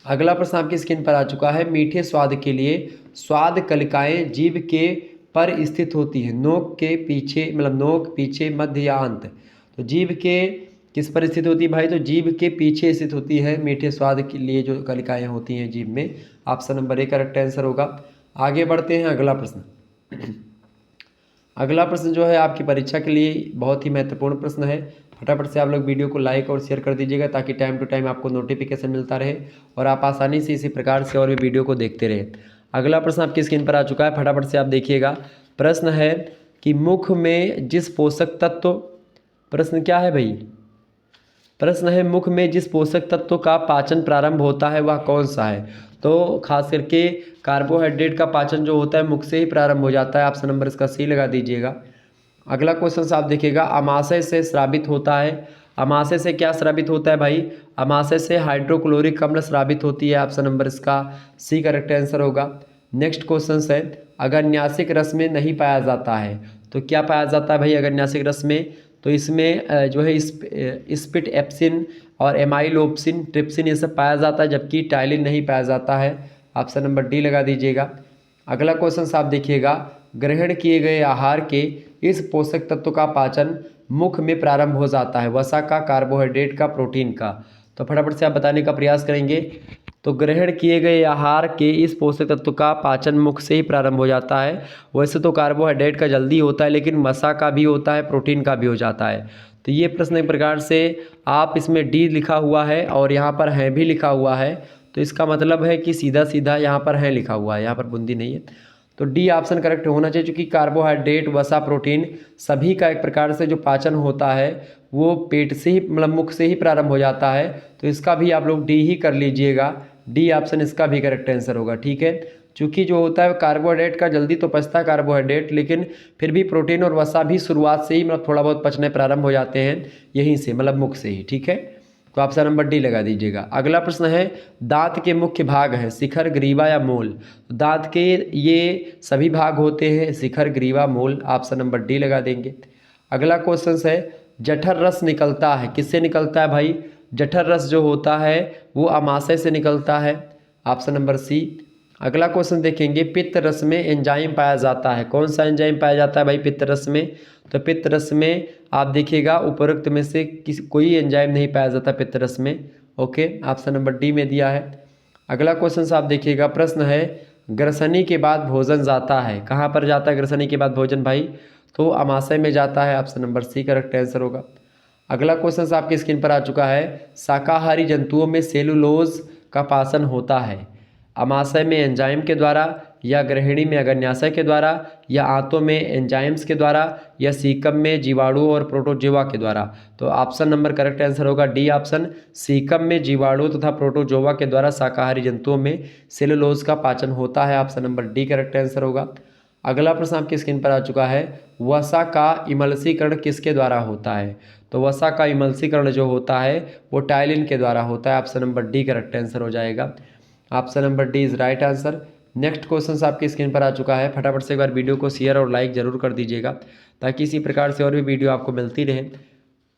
अगला प्रश्न आपकी स्क्रीन पर आ चुका है, मीठे स्वाद के लिए स्वाद कलिकाएं जीभ के पर स्थित होती है, नोक के पीछे, मतलब नोक, पीछे, मध्य या अंत। तो जीभ के किस पर स्थित होती है भाई, तो जीभ के पीछे स्थित होती है मीठे स्वाद के लिए जो कलिकाएं होती हैं जीभ में। Option number A correct answer होगा। आगे बढ़ते हैं अगला प्रश्न। अगला प्रश्न जो है आपकी परीक्षा के लिए बहुत ही महत्वपूर्ण प्रश्न है। फटाफट से आप लोग वीडियो को लाइक और शेयर कर दीजिएगा ताकि टाइम टू टाइम आपको नोटिफिकेशन मिलता रहे और आप आसानी से इसी प्रकार से और भी वीडियो को देखते रहे। अगला प्रश्न आपकी स्क्रीन पर आ चुका है, फटाफट से आप देखिएगा। प्रश्न है कि मुख में जिस पोषक तत्व, प्रश्न क्या है भाई, प्रश्न है मुख में जिस पोषक तत्व का पाचन प्रारंभ होता है वह कौन सा है। तो खास करके कार्बोहाइड्रेट का पाचन जो होता है मुख से ही प्रारंभ हो जाता है। ऑप्शन नंबर इसका सी लगा दीजिएगा। अगला क्वेश्चन आप देखिएगा, अमाशय से स्रावित होता है, अमाशय से क्या स्रावित होता है भाई, अमाशय से हाइड्रोक्लोरिक अम्ल स्रावित होती है। ऑप्शन नंबर इसका सी करेक्ट आंसर होगा। नेक्स्ट क्वेश्चन है, अगन्यासिक रस में नहीं पाया जाता है, तो क्या पाया जाता है भाई अगन्यासिक रस में, तो इसमें जो है स्पिट एप्सिन और एमाइलोप्सिन, ट्रिप्सिन ये सब पाया जाता है, जबकि टाइलिन नहीं पाया जाता है। ऑप्शन नंबर डी लगा दीजिएगा। अगला क्वेश्चन आप देखिएगा, ग्रहण किए गए आहार के इस पोषक तत्व का पाचन मुख में प्रारंभ हो जाता है, वसा का, कार्बोहाइड्रेट का, प्रोटीन का। तो फटाफट से आप बताने का प्रयास करेंगे। तो ग्रहण किए गए आहार के इस पोषक तत्व का पाचन मुख से ही प्रारंभ हो जाता है। वैसे तो कार्बोहाइड्रेट का जल्दी होता है, लेकिन वसा का भी होता है, प्रोटीन का भी हो जाता है। तो ये प्रश्न एक प्रकार से आप इसमें डी लिखा हुआ है और यहाँ पर है भी लिखा हुआ है, तो इसका मतलब है कि सीधा सीधा यहाँ पर है लिखा हुआ है, यहाँ पर बूंदी नहीं है। तो डी ऑप्शन करेक्ट होना चाहिए, क्योंकि कार्बोहाइड्रेट, वसा, प्रोटीन सभी का एक प्रकार से जो पाचन होता है वो पेट से ही, मतलब मुख से ही प्रारंभ हो जाता है। तो इसका भी आप लोग डी ही कर लीजिएगा। डी ऑप्शन इसका भी करेक्ट आंसर होगा। ठीक है, चूँकि जो होता है कार्बोहाइड्रेट का जल्दी तो पचता है कार्बोहाइड्रेट, लेकिन फिर भी प्रोटीन और वसा भी शुरुआत से ही मतलब थोड़ा बहुत पचने प्रारंभ हो जाते हैं यहीं से, मतलब मुख से ही। ठीक है, तो ऑप्शन नंबर डी लगा दीजिएगा। अगला प्रश्न है, दांत के मुख्य भाग है शिखर, ग्रीवा या मूल। दांत के ये सभी भाग होते हैं, शिखर, ग्रीवा, मूल। ऑप्शन नंबर डी लगा देंगे। अगला क्वेश्चन है, जठर रस निकलता है, किससे निकलता है भाई, जठर रस जो होता है वो अमाशय से निकलता है। Option number C. अगला क्वेश्चन देखेंगे, पित्त रस में एंजाइम पाया जाता है, कौन सा एंजाइम पाया जाता है भाई पित्त रस में, तो पित्त रस में आप देखिएगा उपरोक्त में से कोई एंजाइम नहीं पाया जाता पित्त रस में। ओके, ऑप्शन नंबर डी में दिया है। अगला क्वेश्चन आप देखिएगा, प्रश्न है, ग्रसनी के बाद भोजन जाता है, कहाँ पर जाता है ग्रसनी के बाद भोजन भाई, तो अमाशय में जाता है। Option number C correct answer होगा। अगला क्वेश्चन आपकी स्क्रीन पर आ चुका है, शाकाहारी जंतुओं में सेलुलोज का पाचन होता है अमाशय में एंजाइम के द्वारा, या ग्रहिणी में अग्न्याशय के द्वारा, या आंतों में एंजाइम्स के द्वारा, या सीकम में जीवाणु और प्रोटोजोआ के द्वारा। तो ऑप्शन नंबर करेक्ट आंसर होगा डी ऑप्शन, सीकम में जीवाणु तथा प्रोटोजोआ के द्वारा शाकाहारी जंतुओं में सेलुलोज का पाचन होता है। Option number D correct answer होगा। अगला प्रश्न आपकी स्क्रीन पर आ चुका है, वसा का इमल्सीकरण किसके द्वारा होता है, तो वसा का इमल्सीकरण जो होता है वो टाइलिन के द्वारा होता है। Option number D correct answer हो जाएगा। Option number D is right answer. Next question आपकी स्क्रीन पर आ चुका है, फटाफट से एक बार वीडियो को शेयर और लाइक जरूर कर दीजिएगा ताकि इसी प्रकार से और भी वीडियो आपको मिलती रहे।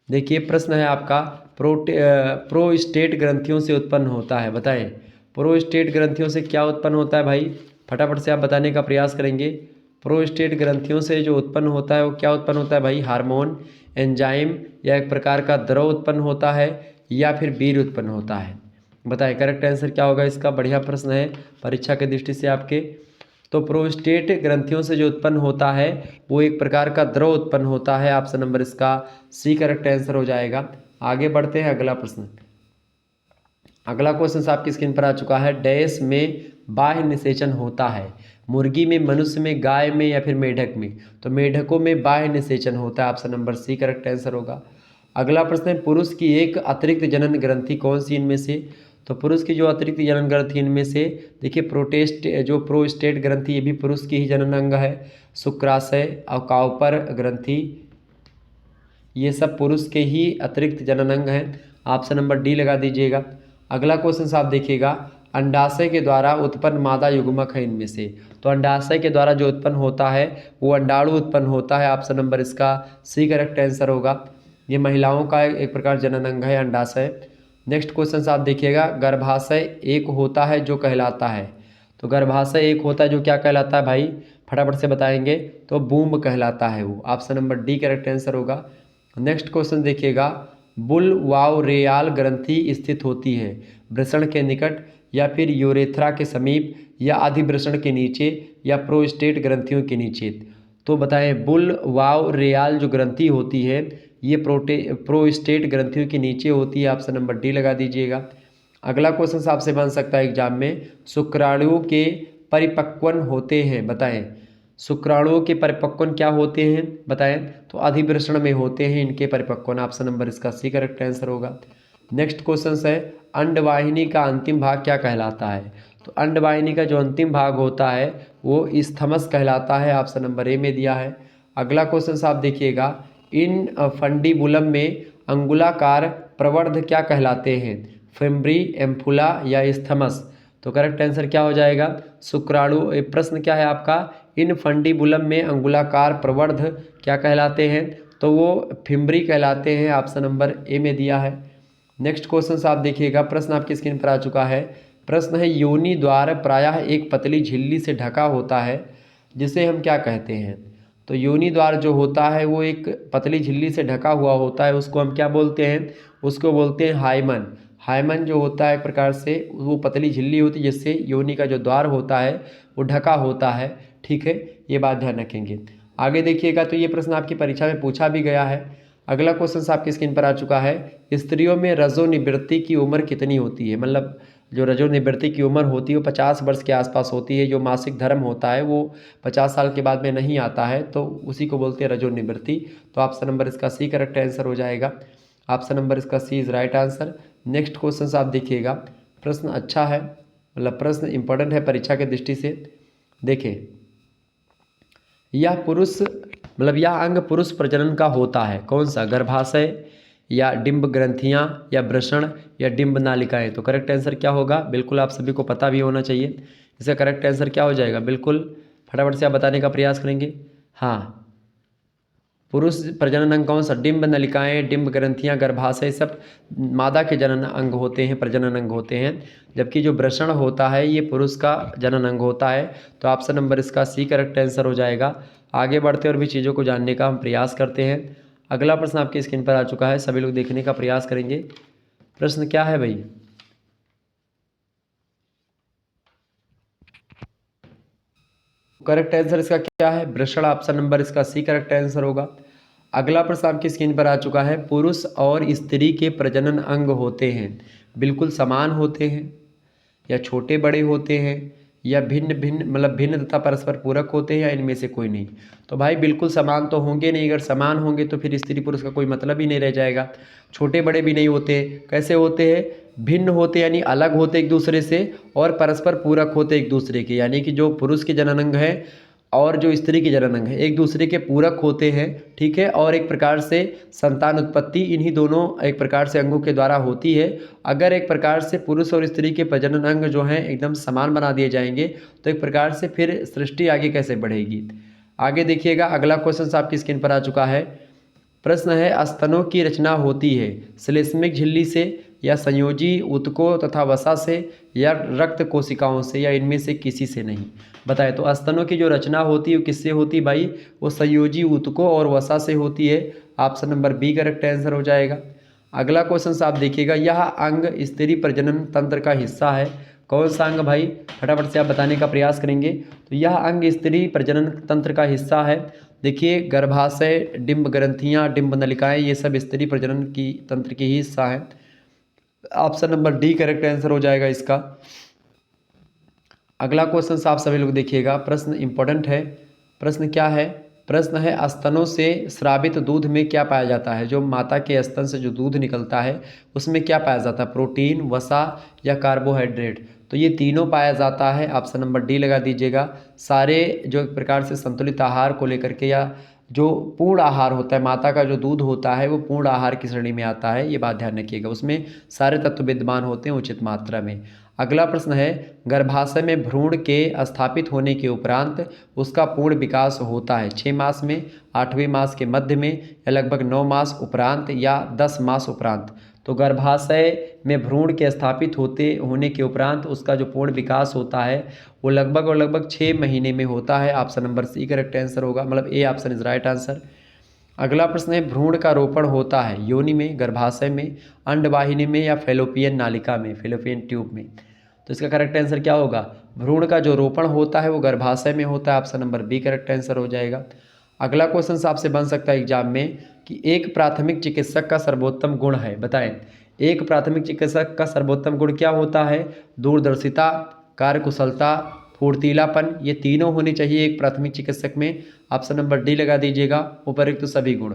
देखिए प्रश्न है आपका, प्रोस्टेट ग्रंथियों से उत्पन्न होता है, बताएं प्रोस्टेट ग्रंथियों से क्या उत्पन्न होता है भाई, फटाफट से आप बताने का प्रयास करेंगे। प्रोस्टेट ग्रंथियों से जो उत्पन्न होता है वो क्या उत्पन्न होता है भाई, हार्मोन, एंजाइम, या एक प्रकार का द्रव उत्पन्न होता है, या फिर वीर्य उत्पन्न होता है। बताएं करेक्ट आंसर क्या होगा इसका। बढ़िया प्रश्न है परीक्षा की दृष्टि से आपके। तो प्रोस्टेट ग्रंथियों से जो उत्पन्न होता है वो एक प्रकार का द्रव उत्पन्न होता है। ऑप्शन नंबर इसका सी करेक्ट आंसर हो जाएगा। आगे बढ़ते हैं अगला प्रश्न। अगला क्वेश्चन आपकी स्क्रीन पर आ चुका है, डैश में बाह्य निषेचन होता है, मुर्गी में, मनुष्य में, गाय में, या फिर मेढक में, तो मेढकों में बाह्य निषेचन होता है। Option number C correct answer होगा। अगला प्रश्न है, पुरुष की एक अतिरिक्त जनन ग्रंथि कौन सी इनमें से, तो पुरुष की जो अतिरिक्त जनन ग्रंथि इनमें से देखिए प्रोस्टेट ग्रंथि, ये भी पुरुष की ही जनन अंग है। शुक्राशय और काउपर ग्रंथि ये सब पुरुष के ही अतिरिक्त जनन अंग हैं। ऑप्शन नंबर डी लगा दीजिएगा। अगला क्वेश्चन आप देखिएगा, अंडाशय के द्वारा उत्पन्न मादा युग्मक है इनमें से। तो अंडाशय के द्वारा जो उत्पन्न होता है वो अंडाणु उत्पन्न होता है। ऑप्शन नंबर इसका सी करेक्ट आंसर होगा। ये महिलाओं का एक प्रकार जनन अंग है अंडाशय। नेक्स्ट क्वेश्चन आप देखिएगा, गर्भाशय एक होता है जो कहलाता है। तो गर्भाशय एक होता है जो क्या कहलाता है भाई, फटाफट से बताएंगे। तो बूम कहलाता है वो। Option number D correct answer होगा। नेक्स्ट क्वेश्चन देखिएगा, बुलवाओरेयाल ग्रंथि स्थित होती है वृषण के निकट या फिर यूरेथ्रा के समीप या अधिवृषण के नीचे या प्रोस्टेट ग्रंथियों के नीचे। तो बताएं, बुलवाओरेयाल जो ग्रंथि होती है ये प्रोस्टेट ग्रंथियों के नीचे होती है। ऑप्शन नंबर डी लगा दीजिएगा। अगला क्वेश्चन आपसे बन सकता है एग्जाम में, शुक्राणुओं के परिपक्वन होते हैं, बताएं शुक्राणुओं के परिपक्वन क्या होते हैं बताएं। तो अधिवृषण में होते हैं इनके परिपक्वन। ऑप्शन नंबर इसका सी करेक्ट आंसर होगा। नेक्स्ट क्वेश्चन है, अंडवाहिनी का अंतिम भाग क्या कहलाता है। तो अंडवाहिनी का जो अंतिम भाग होता है वो स्थमस कहलाता है। ऑप्शन नंबर ए में दिया है। अगला क्वेश्चन आप देखिएगा, इन फंडीबुलम में अंगुलाकार प्रवर्ध क्या कहलाते हैं, फिम्ब्री, एम्फुला या स्थमस। तो करेक्ट आंसर क्या हो जाएगा, शुक्राणु। प्रश्न क्या है आपका, इन फंडीबुलम में अंगुलाकार प्रवर्ध क्या कहलाते हैं। तो वो फिम्ब्री कहलाते हैं। ऑप्शन नंबर ए में दिया है। नेक्स्ट क्वेश्चन आप देखिएगा, प्रश्न आपकी स्क्रीन पर आ चुका है। प्रश्न है, योनि द्वार प्रायः एक पतली झिल्ली से ढका होता है जिसे हम क्या कहते हैं। तो योनि द्वार जो होता है वो एक पतली झिल्ली से ढका हुआ होता है, उसको हम क्या बोलते हैं, उसको बोलते हैं हाइमन। हाइमन जो होता है एक प्रकार से वो पतली झिल्ली होती है जिससे योनि का जो द्वार होता है वो ढका होता है। ठीक है, ये बात ध्यान रखेंगे। आगे देखिएगा, तो ये प्रश्न आपकी परीक्षा में पूछा भी गया है। अगला क्वेश्चन आपकी स्क्रीन पर आ चुका है, स्त्रियों में रजोनिवृत्ति की उम्र कितनी होती है। मतलब जो रजोनिवृत्ति की उम्र होती है वो 50 वर्ष के आसपास होती है। जो मासिक धर्म होता है वो 50 साल के बाद में नहीं आता है, तो उसी को बोलते हैं रजोनिवृत्ति। तो ऑप्शन नंबर इसका सी करेक्ट आंसर हो जाएगा। ऑप्शन नंबर इसका C is right answer. Next question आप देखिएगा, प्रश्न अच्छा है, मतलब प्रश्न इंपॉर्टेंट है परीक्षा के दृष्टि से। देखिए, यह पुरुष मतलब यह अंग पुरुष प्रजनन का होता है, कौन सा, गर्भाशय या डिंब ग्रंथियां या वृषण या डिंब नालिकाएं। तो करेक्ट आंसर क्या होगा, बिल्कुल आप सभी को पता भी होना चाहिए। इसका करेक्ट आंसर क्या हो जाएगा, बिल्कुल फटाफट से आप बताने का प्रयास करेंगे। हाँ, पुरुष प्रजनन अंग कौन सा, डिंब नलिकाएं, डिंब ग्रंथियां, गर्भाशय, सब मादा के जनन अंग होते हैं, प्रजनन अंग होते हैं। जबकि जो वृषण होता है ये पुरुष का जनन अंग होता है। तो ऑप्शन नंबर इसका सी करेक्ट आंसर हो जाएगा। आगे बढ़ते और भी चीज़ों को जानने का हम प्रयास करते हैं। अगला प्रश्न आपकी स्क्रीन पर आ चुका है, सभी लोग देखने का प्रयास करेंगे। प्रश्न क्या है भाई, करेक्ट आंसर इसका क्या है, वृषण। ऑप्शन नंबर इसका सी करेक्ट आंसर होगा। अगला प्रश्न आपकी स्क्रीन पर आ चुका है, पुरुष और स्त्री के प्रजनन अंग होते हैं बिल्कुल समान होते हैं या छोटे बड़े होते हैं या भिन्न भिन्न मतलब भिन्न तथा परस्पर पूरक होते हैं या इनमें से कोई नहीं। तो भाई बिल्कुल समान तो होंगे नहीं, अगर समान होंगे तो फिर स्त्री पुरुष का कोई मतलब ही नहीं रह जाएगा। छोटे बड़े भी नहीं होते, कैसे होते हैं, भिन्न होते यानी अलग होते एक दूसरे से, और परस्पर पूरक होते एक दूसरे के, यानी कि जो पुरुष के जननांग है और जो स्त्री के जननांग है एक दूसरे के पूरक होते हैं। ठीक है, और एक प्रकार से संतान उत्पत्ति इन्हीं दोनों एक प्रकार से अंगों के द्वारा होती है। अगर एक प्रकार से पुरुष और स्त्री के प्रजनन अंग जो हैं एकदम समान बना दिए जाएंगे तो एक प्रकार से फिर सृष्टि आगे कैसे बढ़ेगी। आगे देखिएगा, अगला क्वेश्चन आपकी स्क्रीन पर आ चुका है। प्रश्न है, स्तनों की रचना होती है श्लेष्मिक झिल्ली से या संयोजी ऊतकों तथा वसा से या रक्त कोशिकाओं से या इनमें से किसी से नहीं। बताएं, तो स्तनों की जो रचना होती है वो किससे होती है भाई, वो संयोजी ऊतकों और वसा से होती है। Option number B correct answer हो जाएगा। अगला क्वेश्चन आप देखिएगा, यह अंग स्त्री प्रजनन तंत्र का हिस्सा है, कौन सा अंग भाई, फटाफट से आप बताने का प्रयास करेंगे। तो यह अंग स्त्री प्रजनन तंत्र का हिस्सा है। देखिए, गर्भाशय, डिंब ग्रंथियां, डिंब नलिकाएं, ये सब स्त्री प्रजनन की तंत्र की ही हिस्सा है। Option number D correct answer हो जाएगा इसका। अगला क्वेश्चन आप सभी लोग देखिएगा, प्रश्न इंपॉर्टेंट है। प्रश्न क्या है, प्रश्न है, स्तनों से स्रावित दूध में क्या पाया जाता है। जो माता के स्तन से जो दूध निकलता है उसमें क्या पाया जाता है, प्रोटीन, वसा या कार्बोहाइड्रेट। तो ये तीनों पाया जाता है। ऑप्शन नंबर डी लगा दीजिएगा। सारे जो एक प्रकार से संतुलित आहार को लेकर के या जो पूर्ण आहार होता है, माता का जो दूध होता है वो पूर्ण आहार की श्रेणी में आता है, ये बात ध्यान रखिएगा। उसमें सारे तत्व विद्यमान होते हैं उचित मात्रा में। अगला प्रश्न है, गर्भाशय में भ्रूण के स्थापित होने के उपरांत उसका पूर्ण विकास होता है 6 मास में, 8वें मास के मध्य में, या लगभग 9 मास उपरांत, या 10 मास उपरांत। तो गर्भाशय में भ्रूण के स्थापित होने के उपरांत उसका जो पूर्ण विकास होता है वो लगभग 6 महीने में होता है। Option number C correct answer होगा, मतलब A option is right answer. अगला प्रश्न है, भ्रूण का रोपण होता है योनि में, गर्भाशय में, अंडवाहिनी में, या फेलोपियन नालिका में, फेलोपियन ट्यूब में। तो इसका करेक्ट आंसर क्या होगा? भ्रूण का जो रोपण होता है वो गर्भाशय में होता है। Option number B correct answer हो जाएगा। अगला क्वेश्चन आपसे बन सकता है एग्जाम में कि एक प्राथमिक चिकित्सक का सर्वोत्तम गुण है, बताएं। एक प्राथमिक चिकित्सक का सर्वोत्तम गुण क्या होता है? दूरदर्शिता, कार्यकुशलता, फुर्तीलापन, ये तीनों होनी चाहिए एक प्राथमिक चिकित्सक में। ऑप्शन नंबर डी लगा दीजिएगा, उपरोक्त सभी गुण।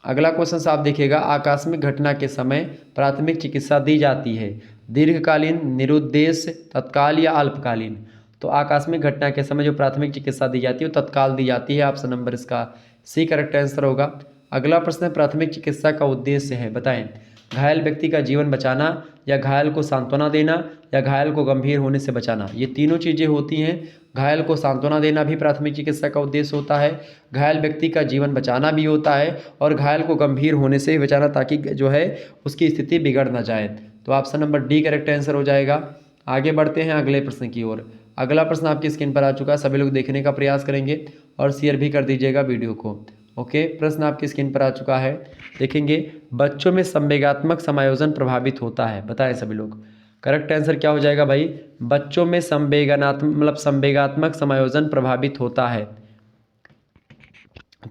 अगला क्वेश्चन आप देखिएगा, आकस्मिक घटना के समय प्राथमिक चिकित्सा दी जाती है दीर्घकालीन, निरुद्देश्य, तत्काल या अल्पकालीन। तो आकस्मिक घटना के समय जो प्राथमिक चिकित्सा दी जाती है वो तत्काल दी जाती है। ऑप्शन नंबर इसका सी करेक्ट आंसर होगा। अगला प्रश्न है, प्राथमिक चिकित्सा का उद्देश्य है, बताएं। घायल व्यक्ति का जीवन बचाना, या घायल को सांत्वना देना, या घायल को गंभीर होने से बचाना। ये तीनों चीज़ें होती हैं। घायल को सांत्वना देना भी प्राथमिक चिकित्सा का उद्देश्य होता है, घायल व्यक्ति का जीवन बचाना भी होता है, और घायल को गंभीर होने से बचाना ताकि जो है उसकी स्थिति बिगड़ ना जाए। तो option number D correct answer हो जाएगा। आगे बढ़ते हैं अगले प्रश्न की ओर। अगला प्रश्न आपकी स्क्रीन पर आ चुका है, सभी लोग देखने का प्रयास करेंगे और शेयर भी कर दीजिएगा वीडियो को। ओके, प्रश्न आपकी स्क्रीन पर आ चुका है, देखेंगे। बच्चों में संवेगात्मक समायोजन प्रभावित होता है, बताएं सभी लोग। करेक्ट आंसर क्या हो जाएगा भाई? बच्चों में संवेगात्मक समायोजन प्रभावित होता है।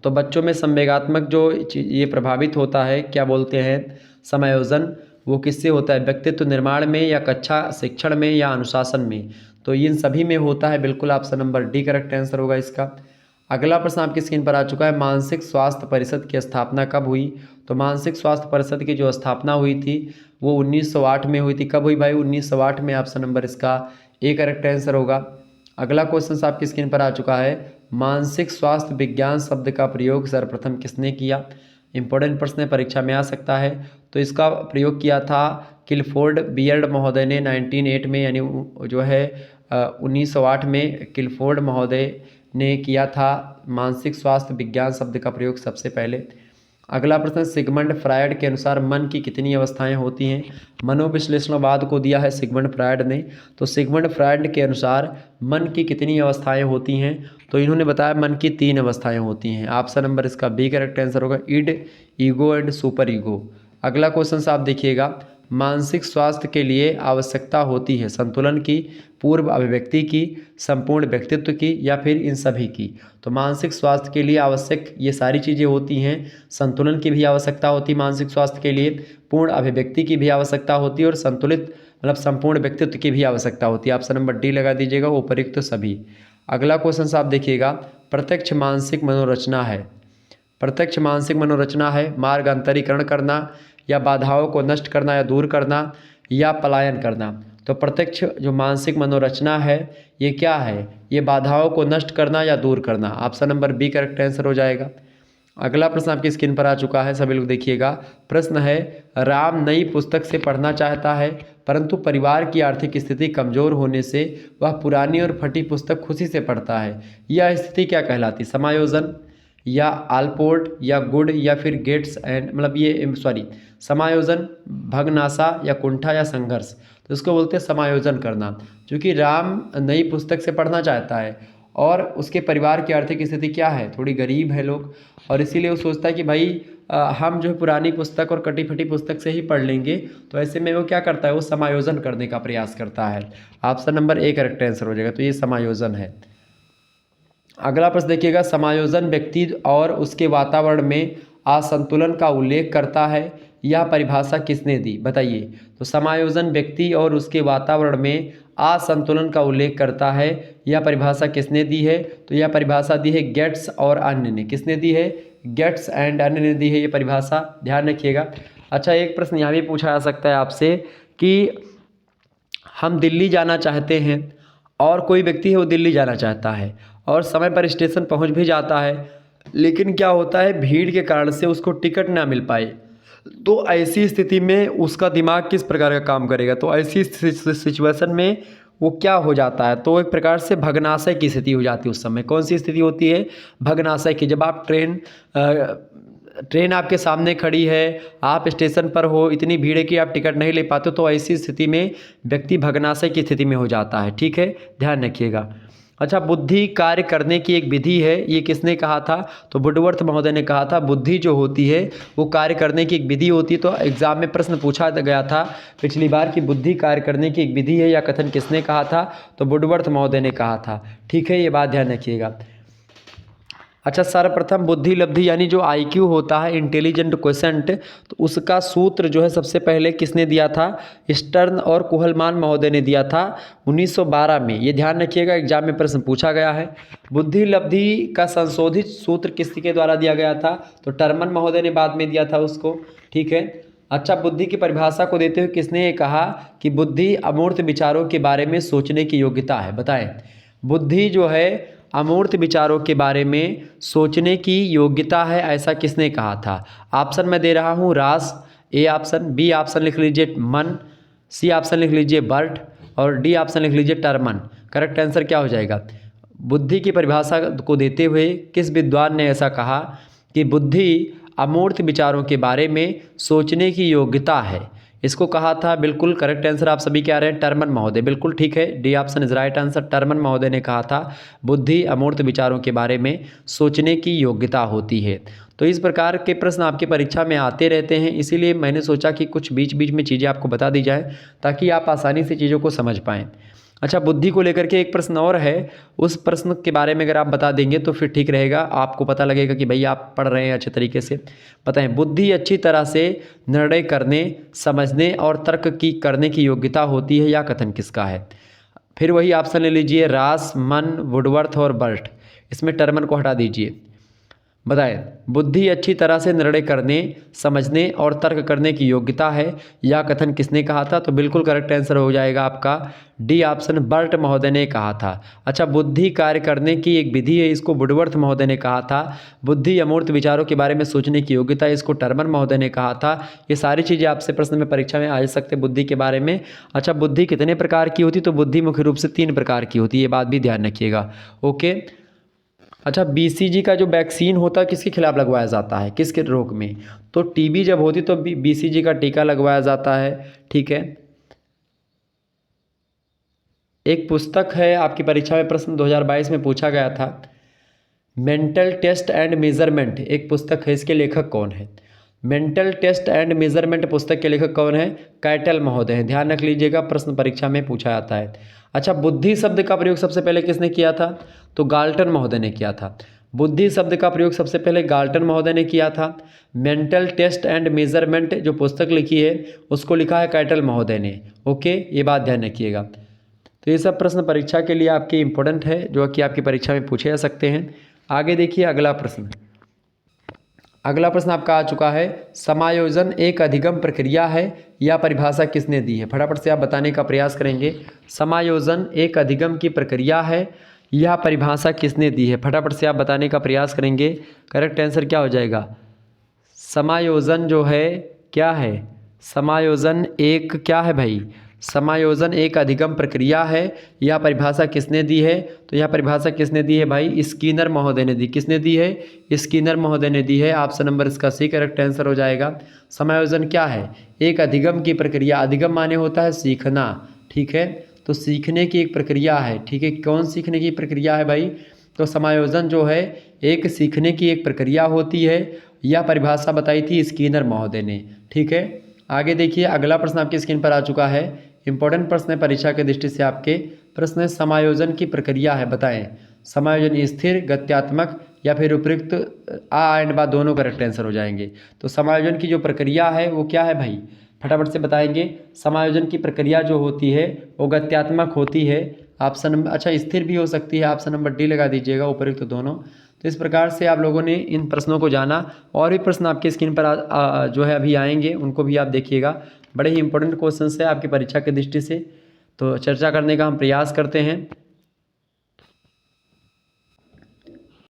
तो बच्चों में संवेगात्मक जो ये प्रभावित होता है, क्या बोलते हैं, समायोजन, वो किससे होता है? व्यक्तित्व निर्माण में, या कक्षा शिक्षण में, या अनुशासन में। तो इन सभी में होता है, बिल्कुल option number D correct answer होगा इसका। अगला प्रश्न आपकी स्क्रीन पर आ चुका है, मानसिक स्वास्थ्य परिषद की स्थापना कब हुई? तो मानसिक स्वास्थ्य परिषद की जो स्थापना हुई थी वो 1908 में हुई थी। कब हुई भाई? 1908 में। ऑप्शन नंबर इसका ए करेक्ट आंसर होगा। अगला क्वेश्चन आपकी स्क्रीन पर आ चुका है, मानसिक स्वास्थ्य विज्ञान शब्द का प्रयोग सर्वप्रथम किसने किया? इंपॉर्टेंट प्रश्न परीक्षा में आ सकता है। तो इसका प्रयोग किया था किलफोर्ड बियर्ड महोदय ने 1908 में, यानी जो है 1908 में किलफोर्ड महोदय ने किया था मानसिक स्वास्थ्य विज्ञान शब्द का प्रयोग सबसे पहले। अगला प्रश्न, सिगमंड फ्रायड के अनुसार मन की कितनी अवस्थाएं होती हैं? मनोविश्लेषणवाद को दिया है सिगमंड फ्रायड ने। तो सिगमंड फ्रायड के अनुसार मन की कितनी अवस्थाएं होती हैं? तो इन्होंने बताया मन की 3 अवस्थाएं होती हैं। ऑप्शन नंबर इसका बी करेक्ट आंसर होगा, ईड, ईगो एंड सुपर ईगो। अगला क्वेश्चन आप देखिएगा, मानसिक स्वास्थ्य के लिए आवश्यकता होती है संतुलन की, पूर्व अभिव्यक्ति की, संपूर्ण व्यक्तित्व की, या फिर इन सभी की। तो मानसिक स्वास्थ्य के लिए आवश्यक ये सारी चीज़ें होती हैं। संतुलन की भी आवश्यकता होती है मानसिक स्वास्थ्य के लिए, पूर्ण अभिव्यक्ति की भी आवश्यकता होती है, और संतुलित मतलब संपूर्ण व्यक्तित्व की भी आवश्यकता होती है। ऑप्शन नंबर डी लगा दीजिएगा, उपयुक्त सभी। अगला क्वेश्चन आप देखिएगा, प्रत्यक्ष मानसिक मनोरचना है। प्रत्यक्ष मानसिक मनोरचना है मार्गांतरीकरण करना, या बाधाओं को नष्ट करना या दूर करना, या पलायन करना। तो प्रत्यक्ष जो मानसिक मनोरचना है ये क्या है? ये बाधाओं को नष्ट करना या दूर करना। Option number B correct answer हो जाएगा। अगला प्रश्न आपकी स्क्रीन पर आ चुका है, सभी लोग देखिएगा। प्रश्न है, राम नई पुस्तक से पढ़ना चाहता है परंतु परिवार की आर्थिक स्थिति कमजोर होने से वह पुरानी और फटी पुस्तक खुशी से पढ़ता है। यह स्थिति क्या कहलाती? समायोजन, या आलपोर्ट, या गुड, या फिर गेट्स एंड मतलब ये समायोजन, भग्नाशा, या कुंठा, या संघर्ष। तो इसको बोलते हैं समायोजन करना। क्योंकि राम नई पुस्तक से पढ़ना चाहता है और उसके परिवार की आर्थिक स्थिति क्या है, थोड़ी गरीब है लोग, और इसीलिए वो सोचता है कि भाई हम जो है पुरानी पुस्तक और कटी फटी पुस्तक से ही पढ़ लेंगे। तो ऐसे में वो क्या करता है, वो समायोजन करने का प्रयास करता है। Option number A correct answer हो जाएगा। तो ये समायोजन है। अगला प्रश्न देखिएगा, समायोजन व्यक्ति और उसके वातावरण में असंतुलन का उल्लेख करता है। यह परिभाषा किसने दी? बताइए। तो समायोजन व्यक्ति और उसके वातावरण में असंतुलन का उल्लेख करता है, यह परिभाषा किसने दी है? तो यह परिभाषा दी है गेट्स और अन्य ने। किसने दी है? गेट्स एंड अन्य ने दी है ये परिभाषा, ध्यान रखिएगा। अच्छा, एक प्रश्न यहाँ भी पूछा जा सकता है आपसे कि हम दिल्ली जाना चाहते हैं और कोई व्यक्ति है वो दिल्ली जाना चाहता है और समय पर स्टेशन पहुंच भी जाता है, लेकिन क्या होता है, भीड़ के कारण से उसको टिकट ना मिल पाए, तो ऐसी स्थिति में उसका दिमाग किस प्रकार का काम करेगा। तो ऐसी सिचुएशन में वो क्या हो जाता है, तो एक प्रकार से भग्नाशय की स्थिति हो जाती है। उस समय कौन सी स्थिति होती है, भग्नाशय की। जब आप ट्रेन आपके सामने खड़ी है, आप स्टेशन पर हो, इतनी भीड़ है कि आप टिकट नहीं ले पाते, तो ऐसी स्थिति में व्यक्ति भग्नाशय की स्थिति में हो जाता है। ठीक है, ध्यान रखिएगा। अच्छा, बुद्धि कार्य करने की एक विधि है, ये किसने कहा था, तो वुडवर्थ महोदय ने कहा था। बुद्धि जो होती है वो कार्य करने की एक विधि होती है। तो एग्जाम में प्रश्न पूछा गया था पिछली बार कि बुद्धि कार्य करने की एक विधि है, या कथन किसने कहा था, तो वुडवर्थ महोदय ने कहा था। ठीक है, ये बात ध्यान रखिएगा। अच्छा, सर्वप्रथम बुद्धि लब्धि यानी जो आईक्यू होता है, इंटेलिजेंट क्वेश्चंट, तो उसका सूत्र जो है सबसे पहले किसने दिया था, स्टर्न और कुहलमान महोदय ने दिया था 1912 में। ये ध्यान रखिएगा, एग्जाम में प्रश्न पूछा गया है। बुद्धि लब्धि का संशोधित सूत्र किसके द्वारा दिया गया था, तो टर्मन महोदय ने बाद में दिया था उसको। ठीक है। अच्छा, बुद्धि की परिभाषा को देते हुए किसने ये कहा कि बुद्धि अमूर्त विचारों के बारे में सोचने की योग्यता है, बताएं। बुद्धि जो है अमूर्त विचारों के बारे में सोचने की योग्यता है, ऐसा किसने कहा था। ऑप्शन मैं दे रहा हूँ, रास ए ऑप्शन, बी ऑप्शन लिख लीजिए मन, सी ऑप्शन लिख लीजिए बर्ट, और डी ऑप्शन लिख लीजिए टर्मन। करेक्ट आंसर क्या हो जाएगा। बुद्धि की परिभाषा को देते हुए किस विद्वान ने ऐसा कहा कि बुद्धि अमूर्त विचारों के बारे में सोचने की योग्यता है, इसको कहा था। बिल्कुल करेक्ट आंसर आप सभी क्या आ रहे हैं, टर्मन महोदय। बिल्कुल ठीक है, D option is right answer. Terman महोदय ने कहा था बुद्धि अमूर्त विचारों के बारे में सोचने की योग्यता होती है। तो इस प्रकार के प्रश्न आपकी परीक्षा में आते रहते हैं, इसीलिए मैंने सोचा कि कुछ बीच बीच में चीज़ें आपको बता दी जाए ताकि आप आसानी से चीज़ों को समझ पाएँ। अच्छा, बुद्धि को लेकर के एक प्रश्न और है, उस प्रश्न के बारे में अगर आप बता देंगे तो फिर ठीक रहेगा, आपको पता लगेगा कि भैया आप पढ़ रहे हैं अच्छे तरीके से। बताएं, बुद्धि अच्छी तरह से निर्णय करने, समझने और तर्क की करने की योग्यता होती है, या कथन किसका है। फिर वही ऑप्शन ले लीजिए, रास, मन, वुडवर्थ और बर्ट। इसमें टर्मन को हटा दीजिए। बताएं, बुद्धि अच्छी तरह से निर्णय करने, समझने और तर्क करने की योग्यता है, यह कथन किसने कहा था, तो बिल्कुल करेक्ट आंसर हो जाएगा आपका डी ऑप्शन, बर्ट महोदय ने कहा था। अच्छा, बुद्धि कार्य करने की एक विधि है, इसको वुडवर्थ महोदय ने कहा था। बुद्धि अमूर्त विचारों के बारे में सोचने की योग्यता है, इसको टर्मन महोदय ने कहा था। ये सारी चीज़ें आपसे प्रश्न में परीक्षा में आ सकते हैं बुद्धि के बारे में। अच्छा, बुद्धि कितने प्रकार की होती, तो बुद्धि मुख्य रूप से 3 प्रकार की होती है, ये बात भी ध्यान रखिएगा। ओके। अच्छा, बीसीजी का जो वैक्सीन होता है किसके खिलाफ लगवाया जाता है, किसके रोग में, तो टीबी जब होती तो बीसीजी का टीका लगवाया जाता है। ठीक है। एक पुस्तक है, आपकी परीक्षा में प्रश्न 2022 में पूछा गया था, मेंटल टेस्ट एंड मेजरमेंट, एक पुस्तक है, इसके लेखक कौन है। मेंटल टेस्ट एंड मेजरमेंट पुस्तक के लेखक कौन है, कैटल महोदय हैं। ध्यान रख लीजिएगा, प्रश्न परीक्षा में पूछा जाता है। अच्छा, बुद्धि शब्द का प्रयोग सबसे पहले किसने किया था, तो गाल्टन महोदय ने किया था। बुद्धि शब्द का प्रयोग सबसे पहले गाल्टन महोदय ने किया था। मेंटल टेस्ट एंड मेजरमेंट जो पुस्तक लिखी है उसको लिखा है कैटल महोदय ने। ओके, ये बात ध्यान रखिएगा। तो ये सब प्रश्न परीक्षा के लिए आपके इंपॉर्टेंट है, जो कि आपकी परीक्षा में पूछे जा सकते हैं। आगे देखिए अगला प्रश्न। अगला प्रश्न आपका आ चुका है, समायोजन एक अधिगम प्रक्रिया है, या परिभाषा किसने दी है। फटाफट से आप बताने का प्रयास करेंगे, समायोजन एक अधिगम की प्रक्रिया है, यह परिभाषा किसने दी है। फटाफट से आप बताने का प्रयास करेंगे। करेक्ट आंसर क्या हो जाएगा, समायोजन जो है क्या है, समायोजन एक क्या है भाई, समायोजन एक अधिगम प्रक्रिया है, यह परिभाषा किसने दी है, तो यह परिभाषा किसने दी है भाई, स्किनर महोदय ने दी। किसने दी है, स्किनर महोदय ने दी है। ऑप्शन नंबर इसका सी करेक्ट आंसर हो जाएगा। समायोजन क्या है, एक अधिगम की प्रक्रिया, अधिगम माने होता है सीखना। ठीक है, तो सीखने की एक प्रक्रिया है। ठीक है, कौन सीखने की प्रक्रिया है भाई, तो समायोजन जो है एक सीखने की एक प्रक्रिया होती है, यह परिभाषा बताई थी स्किनर महोदय ने। ठीक है, आगे देखिए अगला प्रश्न आपकी स्क्रीन पर आ चुका है, इंपॉर्टेंट प्रश्न है परीक्षा की दृष्टि से आपके। प्रश्न है, समायोजन की प्रक्रिया है, बताएं समायोजन स्थिर, गत्यात्मक या फिर उपयुक्त, आ एंड बा दोनों करेक्ट आंसर हो जाएंगे। तो समायोजन की जो प्रक्रिया है वो क्या है भाई, फटाफट से बताएंगे। समायोजन की प्रक्रिया जो होती है वो गत्यात्मक होती है। ऑप्शन नंबर, अच्छा स्थिर भी हो सकती है, ऑप्शन नंबर डी लगा दीजिएगा, उपयुक्त दोनों। तो इस प्रकार से आप लोगों ने इन प्रश्नों को जाना, और भी प्रश्न आपके स्क्रीन पर जो है अभी आएंगे, उनको भी आप देखिएगा। बड़े ही इंपॉर्टेंट क्वेश्चन है आपकी परीक्षा की दृष्टि से, तो चर्चा करने का हम प्रयास करते हैं।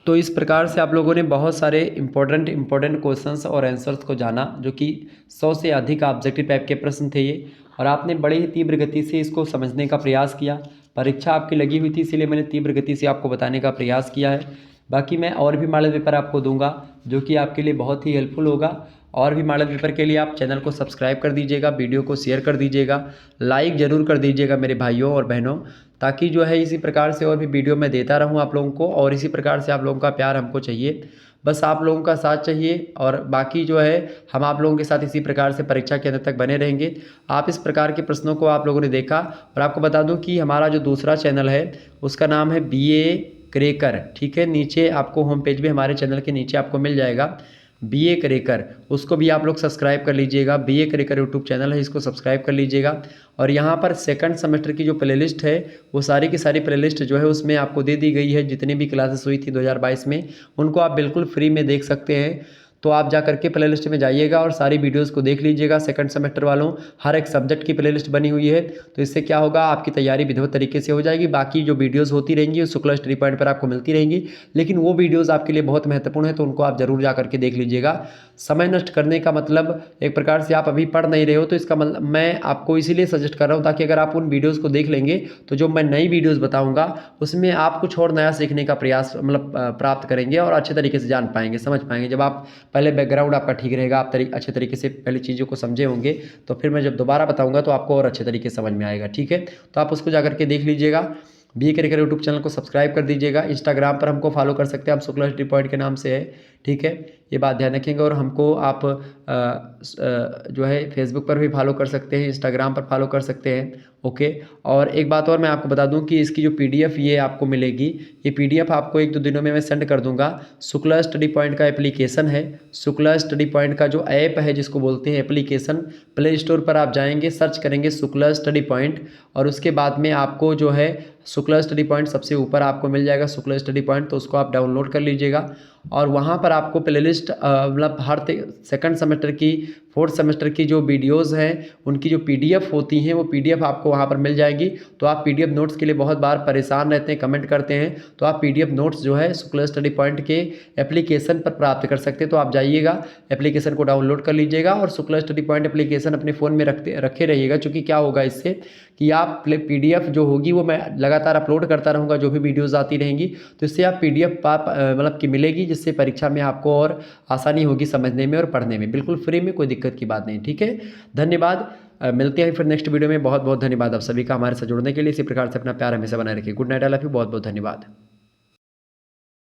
तो इस प्रकार से आप लोगों ने बहुत सारे इम्पोर्टेंट क्वेश्चंस और आंसर्स को जाना, जो कि 100 से अधिक ऑब्जेक्टिव टाइप के प्रश्न थे ये, और आपने बड़ी ही तीव्र गति से इसको समझने का प्रयास किया। परीक्षा आपकी लगी हुई थी, इसीलिए मैंने तीव्र गति से आपको बताने का प्रयास किया है। बाकी मैं और भी मॉडल पेपर आपको दूंगा, जो कि आपके लिए बहुत ही हेल्पफुल होगा। और भी मॉडल पेपर के लिए आप चैनल को सब्सक्राइब कर दीजिएगा, वीडियो को शेयर कर दीजिएगा, लाइक ज़रूर कर दीजिएगा मेरे भाइयों और बहनों, ताकि जो है इसी प्रकार से और भी वीडियो मैं देता रहूं आप लोगों को, और इसी प्रकार से आप लोगों का प्यार हमको चाहिए। बस आप लोगों का साथ चाहिए, और बाकी जो है हम आप लोगों के साथ इसी प्रकार से परीक्षा के अंत तक बने रहेंगे। आप इस प्रकार के प्रश्नों को आप लोगों ने देखा, और आपको बता दूं कि हमारा जो दूसरा चैनल है उसका नाम है BA क्रैकर, ठीक है। नीचे आपको होम पेज में हमारे चैनल के नीचे आपको मिल जाएगा BA क्रैकर, उसको भी आप लोग सब्सक्राइब कर लीजिएगा। BA क्रैकर यूट्यूब चैनल है, इसको सब्सक्राइब कर लीजिएगा। और यहाँ पर सेकंड सेमेस्टर की जो प्लेलिस्ट है, वो सारी की सारी प्लेलिस्ट जो है उसमें आपको दे दी गई है। जितनी भी क्लासेस हुई थी 2022 में, उनको आप बिल्कुल फ्री में देख सकते हैं। तो आप जा करके प्लेलिस्ट में जाइएगा और सारी वीडियोस को देख लीजिएगा। सेकंड सेमेस्टर वालों, हर एक सब्जेक्ट की प्लेलिस्ट बनी हुई है। तो इससे क्या होगा, आपकी तैयारी विधिवत तरीके से हो जाएगी। बाकी जो वीडियोस होती रहेंगी वो शुक्ला स्टडी पॉइंट पर आपको मिलती रहेंगी, लेकिन वो वीडियोस आपके लिए बहुत महत्वपूर्ण है, तो उनको आप जरूर जा करके देख लीजिएगा। समय नष्ट करने का मतलब एक प्रकार से आप अभी पढ़ नहीं रहे हो, तो इसका मतलब मैं आपको इसीलिए सजेस्ट कर रहा हूँ, ताकि अगर आप उन वीडियोज़ को देख लेंगे तो जो मैं नई वीडियोज़ बताऊँगा उसमें आप कुछ और नया सीखने का प्रयास प्राप्त करेंगे, और अच्छे तरीके से जान पाएंगे, समझ पाएंगे। जब आप पहले बैकग्राउंड आपका ठीक रहेगा, आप अच्छे तरीके से पहले चीज़ों को समझे होंगे, तो फिर मैं जब दोबारा बताऊंगा तो आपको और अच्छे तरीके से समझ में आएगा, ठीक है। तो आप उसको जाकर के देख लीजिएगा। BA क्रैकर यूट्यूब चैनल को सब्सक्राइब कर दीजिएगा। इंस्टाग्राम पर हमको फॉलो कर सकते हैं, आप शुक्ला स्टडी पॉइंट के नाम से है, ठीक है। ये बात ध्यान रखेंगे। और हमको आप जो है फेसबुक पर भी फॉलो कर सकते हैं, इंस्टाग्राम पर फॉलो कर सकते हैं, ओके। और एक बात और मैं आपको बता दूं कि इसकी जो PDF ये आपको मिलेगी, ये PDF आपको 1-2 दिनों में मैं सेंड कर दूंगा। शुक्ला स्टडी पॉइंट का एप्लीकेशन है, शुक्ला स्टडी पॉइंट का जो ऐप है, जिसको बोलते हैं एप्लीकेशन, प्ले स्टोर पर आप जाएंगे, सर्च करेंगे शुक्ला स्टडी पॉइंट, और उसके बाद में आपको जो है शुक्ला स्टडी पॉइंट सबसे ऊपर आपको मिल जाएगा, शुक्ला स्टडी पॉइंट। तो उसको आप डाउनलोड कर लीजिएगा, और वहाँ पर आपको प्लेलिस्ट मतलब हर सेकंड सेमेस्टर की, फोर्थ सेमेस्टर की जो वीडियोस हैं उनकी जो PDF होती हैं, वो PDF आपको वहाँ पर मिल जाएगी। तो आप PDF नोट्स के लिए बहुत बार परेशान रहते हैं, कमेंट करते हैं, तो आप PDF नोट्स जो है शुक्ला स्टडी पॉइंट के एप्लीकेशन पर प्राप्त कर सकते हैं। तो आप जाइएगा, एप्लीकेशन को डाउनलोड कर लीजिएगा, और शुक्ला स्टडी पॉइंट एप्लीकेशन अपने फ़ोन में रखे रहिएगा। चूँकि क्या होगा इससे कि आप PDF जो होगी वो मैं लगातार अपलोड करता रहूँगा, जो भी वीडियोज़ आती रहेंगी, तो इससे आप PDF मतलब कि मिलेगी, जिससे परीक्षा में आपको और आसानी होगी समझने में और पढ़ने में, बिल्कुल फ्री में, कोई दिक्कत की बात नहीं, ठीक है। धन्यवाद, मिलते हैं फिर नेक्स्ट वीडियो में। बहुत बहुत धन्यवाद आप सभी का हमारे साथ जुड़ने के लिए। इसी प्रकार से अपना प्यार हमेशा बनाए रखिए। Good night, I love you, बहुत बहुत धन्यवाद।